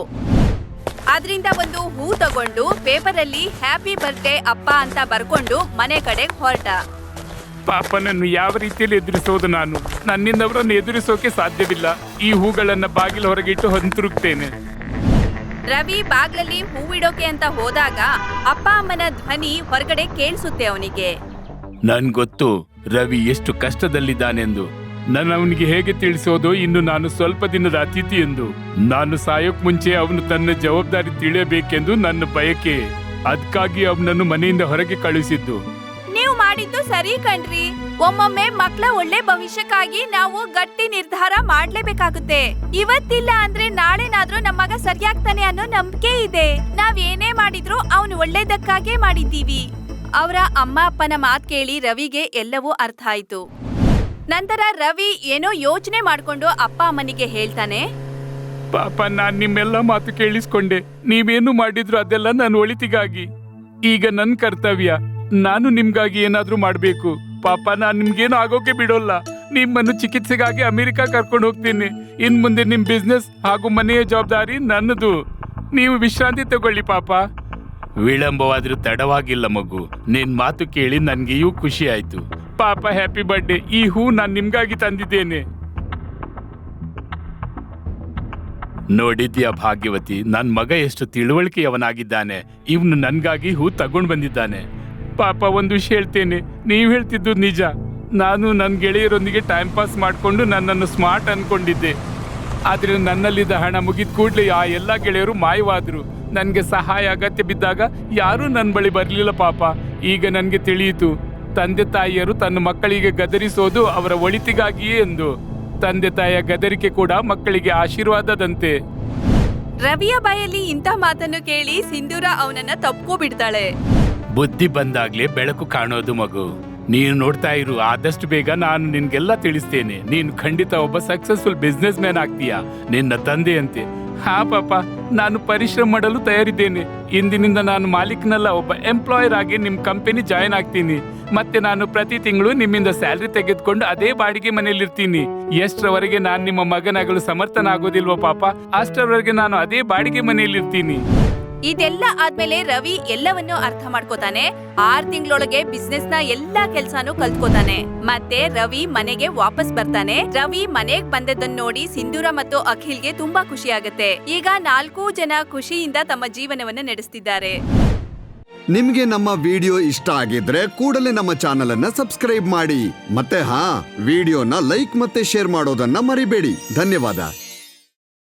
ಅದರಿಂದ ಒಂದು ಹೂ ತಗೊಂಡು ಪೇಪರಲ್ಲಿ ಹ್ಯಾಪಿ ಬರ್ತ್ಡೇ ಅಪ್ಪ ಅಂತ ಬರ್ಕೊಂಡು ಮನೆ ಕಡೆ ಹೊರಟ. ಪಾಪನನ್ನು ಯಾವ ರೀತಿಯಲ್ಲಿ ಎದುರಿಸೋದು? ನಾನು ನನ್ನಿಂದ ಅವರನ್ನು ಎದುರಿಸೋಕೆ ಸಾಧ್ಯವಿಲ್ಲ. ಈ ಹೂಗಳನ್ನ ಬಾಗಿಲ ಹೊರಗಿಟ್ಟು ಹೊಂತಿರುತ್ತೇನೆ. ರವಿ ಬಾಗ್ಲಲ್ಲಿ ಹೂವಿಡೋಕೆ ಅಂತ ಹೋದಾಗ ಅಪ್ಪ ಅಮ್ಮನ ಧ್ವನಿ ಹೊರಗಡೆ ಕೇಳಿಸುತ್ತೆ ಅವನಿಗೆ. ನನ್ ಗೊತ್ತು, ರವಿ ಎಷ್ಟು ಕಷ್ಟದಲ್ಲಿದ್ದಾನೆಂದು. ನಾನು ಅವನಿಗೆ ಹೇಗೆ ತಿಳಿಸೋದು? ಇನ್ನು ನಾನು ಸ್ವಲ್ಪ ದಿನದ ಅತಿಥಿ ಎಂದು. ನಾನು ಸಾಯೋಕ್ ಮುಂಚೆ ಅವನು ತನ್ನ ಜವಾಬ್ದಾರಿ ತಿಳಿಯಬೇಕೆಂದು ನನ್ನ ಬಯಕೆ. ಅದಕ್ಕಾಗಿ ಅವನನ್ನು ಮನೆಯಿಂದ ಹೊರಗೆ ಕಳುಹಿಸಿದ್ದು. ನೀವು ಮಾಡಿದ್ದು ಸರಿ ಕಣ್ರಿ. ಒಮ್ಮೊಮ್ಮೆ ಮಕ್ಕಳ ಒಳ್ಳೆ ಭವಿಷ್ಯಕ್ಕಾಗಿ ನಾವು ಗಟ್ಟಿ ನಿರ್ಧಾರ ಮಾಡ್ಲೇಬೇಕಾಗುತ್ತೆ. ಇವತ್ತಿಲ್ಲ ಅಂದ್ರೆ ನಾಳೆನಾದ್ರೂ ನಮ್ಮ ಮಗ ಸರಿಯಾಗ್ತಾನೆ ಅನ್ನೋ ನಂಬಿಕೆ ಇದೆ. ನಾವ್ ಏನೇ ಮಾಡಿದ್ರು ಅವನು ಒಳ್ಳೇದಕ್ಕಾಗೇ ಮಾಡಿದ್ದೀವಿ. ಅವರ ಅಮ್ಮ ಅಪ್ಪನ ಮಾತ್ ಕೇಳಿ ರವಿಗೆ ಎಲ್ಲವೂ ಅರ್ಥ ಆಯ್ತು. ನಂತರ ರವಿ ಏನೋ ಯೋಚನೆ ಮಾಡ್ಕೊಂಡು ಅಪ್ಪ ಅಮ್ಮನಿಗೆ ಹೇಳ್ತಾನೆ, ಪಾಪ ನಾನ್ ನಿಮ್ಮೆಲ್ಲ ಮಾತು ಕೇಳಿಸ್ಕೊಂಡೆ. ನೀವೇನು ಮಾಡಿದ್ರು ಅದೆಲ್ಲ ನನ್ನ ಒಳಿತಿಗಾಗಿ. ಈಗ ನನ್ ಕರ್ತವ್ಯ. ನಾನು ನಿಮ್ಗಾಗಿ ಏನಾದ್ರೂ ಮಾಡ್ಬೇಕು. ಪಾಪ ನಾನ್ ನಿಮ್ಗೇನು ಆಗೋಕೆ ಬಿಡೋಲ್ಲ. ನಿಮ್ಮನ್ನು ಚಿಕಿತ್ಸೆಗಾಗಿ ಅಮೆರಿಕ ಕರ್ಕೊಂಡು ಹೋಗ್ತೀನಿ. ಇನ್ ಮುಂದೆ ನಿಮ್ ಬಿಸ್ನೆಸ್ ಹಾಗೂ ಮನೆಯ ಜವಾಬ್ದಾರಿ ನನ್ನದು. ನೀವು ವಿಶ್ರಾಂತಿ ತಗೊಳ್ಳಿ ಪಾಪ. ವಿಳಂಬವಾದ್ರೂ ತಡವಾಗಿಲ್ಲ ಮಗು. ನಿನ್ ಮಾತು ಕೇಳಿ ನನ್ಗೆಯೂ ಖುಷಿ ಆಯ್ತು. ಪಾಪ ಹ್ಯಾಪಿ ಬರ್ಡೇ. ಈ ಹೂ ನಾನ್ ನಿಮ್ಗಾಗಿ ತಂದಿದ್ದೇನೆ. ನೋಡಿದ್ಯಾ ಭಾಗ್ಯವತಿ, ನನ್ ಮಗ ಎಷ್ಟು ತಿಳುವಳಿಕೆಯವನಾಗಿದ್ದಾನೆ. ಇವನು ನನ್ಗಾಗಿ ಹೂ ತಗೊಂಡ್ ಬಂದಿದ್ದಾನೆ. ಪಾಪ ಒಂದು ವಿಷಯ ಹೇಳ್ತೇನೆ, ನೀವ್ ಹೇಳ್ತಿದ್ದು ನಿಜ. ನಾನು ನನ್ನ ಗೆಳೆಯರೊಂದಿಗೆ ಟೈಮ್ ಪಾಸ್ ಮಾಡ್ಕೊಂಡು ನನ್ನನ್ನು ಸ್ಮಾರ್ಟ್ ಅನ್ಕೊಂಡಿದ್ದೆ. ಆದ್ರೆ ನನ್ನಲ್ಲಿದ್ದ ಹಣ ಮುಗಿದ ಕೂಡ್ಲೆ ಆ ಎಲ್ಲಾ ಗೆಳೆಯರು ಮಾಯವಾದ್ರು. ನನ್ಗೆ ಸಹಾಯ ಅಗತ್ಯ ಬಿದ್ದಾಗ ಯಾರೂ ನನ್ನ ಬಳಿ ಬರ್ಲಿಲ್ಲ ಪಾಪ. ಈಗ ನನ್ಗೆ ತಿಳಿಯಿತು, ತಂದೆ ತಾಯಿಯರು ತನ್ನ ಮಕ್ಕಳಿಗೆ ಗದರಿಸೋದು ಅವರ ಒಳಿತಿಗಾಗಿಯೇ ಎಂದು. ತಂದೆ ತಾಯಿಯ ಗದರಿಕೆ ಕೂಡ ಮಕ್ಕಳಿಗೆ ಆಶೀರ್ವಾದದಂತೆ. ರವಿಯ ಬಾಯಲ್ಲಿ ಇಂಥ ಮಾತನ್ನು ಕೇಳಿ ಸಿಂಧೂರ ಅವನನ್ನ ತಪ್ಪು ಬಿಡ್ತಾಳೆ. ಬುದ್ಧಿ ಬಂದಾಗ್ಲೇ ಬೆಳಕು ಕಾಣೋದು ಮಗು. ನೀನು ನೋಡ್ತಾ ಇರು, ಆದಷ್ಟು ಬೇಗ ನಾನು ನಿನ್ಗೆಲ್ಲ ತಿಳಿಸ್ತೇನೆ. ನೀನು ಖಂಡಿತ ಒಬ್ಬ ಸಕ್ಸಸ್ಫುಲ್ ಬಿಸ್ನೆಸ್ ಮ್ಯಾನ್ ಆಗ್ತೀಯಾ, ನಿನ್ನ ತಂದೆಯಂತೆ. ಹಾ ಪಾಪ, ನಾನು ಪರಿಶ್ರಮ ಮಾಡಲು ತಯಾರಿದ್ದೇನೆ. ಇಂದಿನಿಂದ ನಾನು ಮಾಲೀಕನಲ್ಲ, ಒಬ್ಬ ಎಂಪ್ಲಾಯರ್ ಆಗಿ ನಿಮ್ ಕಂಪನಿ ಜಾಯಿನ್ ಆಗ್ತೀನಿ. ಮತ್ತೆ ನಾನು ಪ್ರತಿ ತಿಂಗಳು ನಿಮ್ಮಿಂದ ಸ್ಯಾಲ್ರಿ ತೆಗೆದುಕೊಂಡು ಅದೇ ಬಾಡಿಗೆ ಮನೆಯಲ್ಲಿರ್ತೀನಿ. ಎಷ್ಟರವರೆಗೆ ನಾನು ನಿಮ್ಮ ಮಗನಾಗಲು ಸಮರ್ಥನಾಗೋದಿಲ್ವೋ ಪಾಪ, ಅಷ್ಟರವರೆಗೆ ನಾನು ಅದೇ ಬಾಡಿಗೆ ಮನೆಯಲ್ಲಿರ್ತೀನಿ. ಇದೆಲ್ಲ ಆದ್ಮೇಲೆ ರವಿ ಎಲ್ಲವನ್ನೂ ಅರ್ಥ ಮಾಡ್ಕೋತಾನೆ. 6 ತಿಂಗಳೊಳಗೆ ಬಿಸ್ನೆಸ್ ನ ಎಲ್ಲಾ ಕೆಲ್ಸಾನು ಕಲ್ತ್ಕೋತಾನೆ. ಮತ್ತೆ ರವಿ ಮನೆಗೆ ವಾಪಸ್ ಬರ್ತಾನೆ. ರವಿ ಮನೆಗ್ ಬಂದದ್ದನ್ನ ನೋಡಿ ಸಿಂಧೂರ ಮತ್ತು ಅಖಿಲ್ಗೆ ತುಂಬಾ ಖುಷಿ ಆಗುತ್ತೆ. ಈಗ 4 ಜನ ಖುಷಿಯಿಂದ ತಮ್ಮ ಜೀವನವನ್ನು ನಡೆಸ್ತಿದ್ದಾರೆ. ನಿಮ್ಗೆ ನಮ್ಮ ವಿಡಿಯೋ ಇಷ್ಟ ಆಗಿದ್ರೆ ಕೂಡಲೇ ನಮ್ಮ ಚಾನೆಲ್ ಅನ್ನ ಸಬ್ಸ್ಕ್ರೈಬ್ ಮಾಡಿ. ಮತ್ತೆ ವಿಡಿಯೋನ ಲೈಕ್ ಮತ್ತೆ ಶೇರ್ ಮಾಡೋದನ್ನ ಮರಿಬೇಡಿ. ಧನ್ಯವಾದ.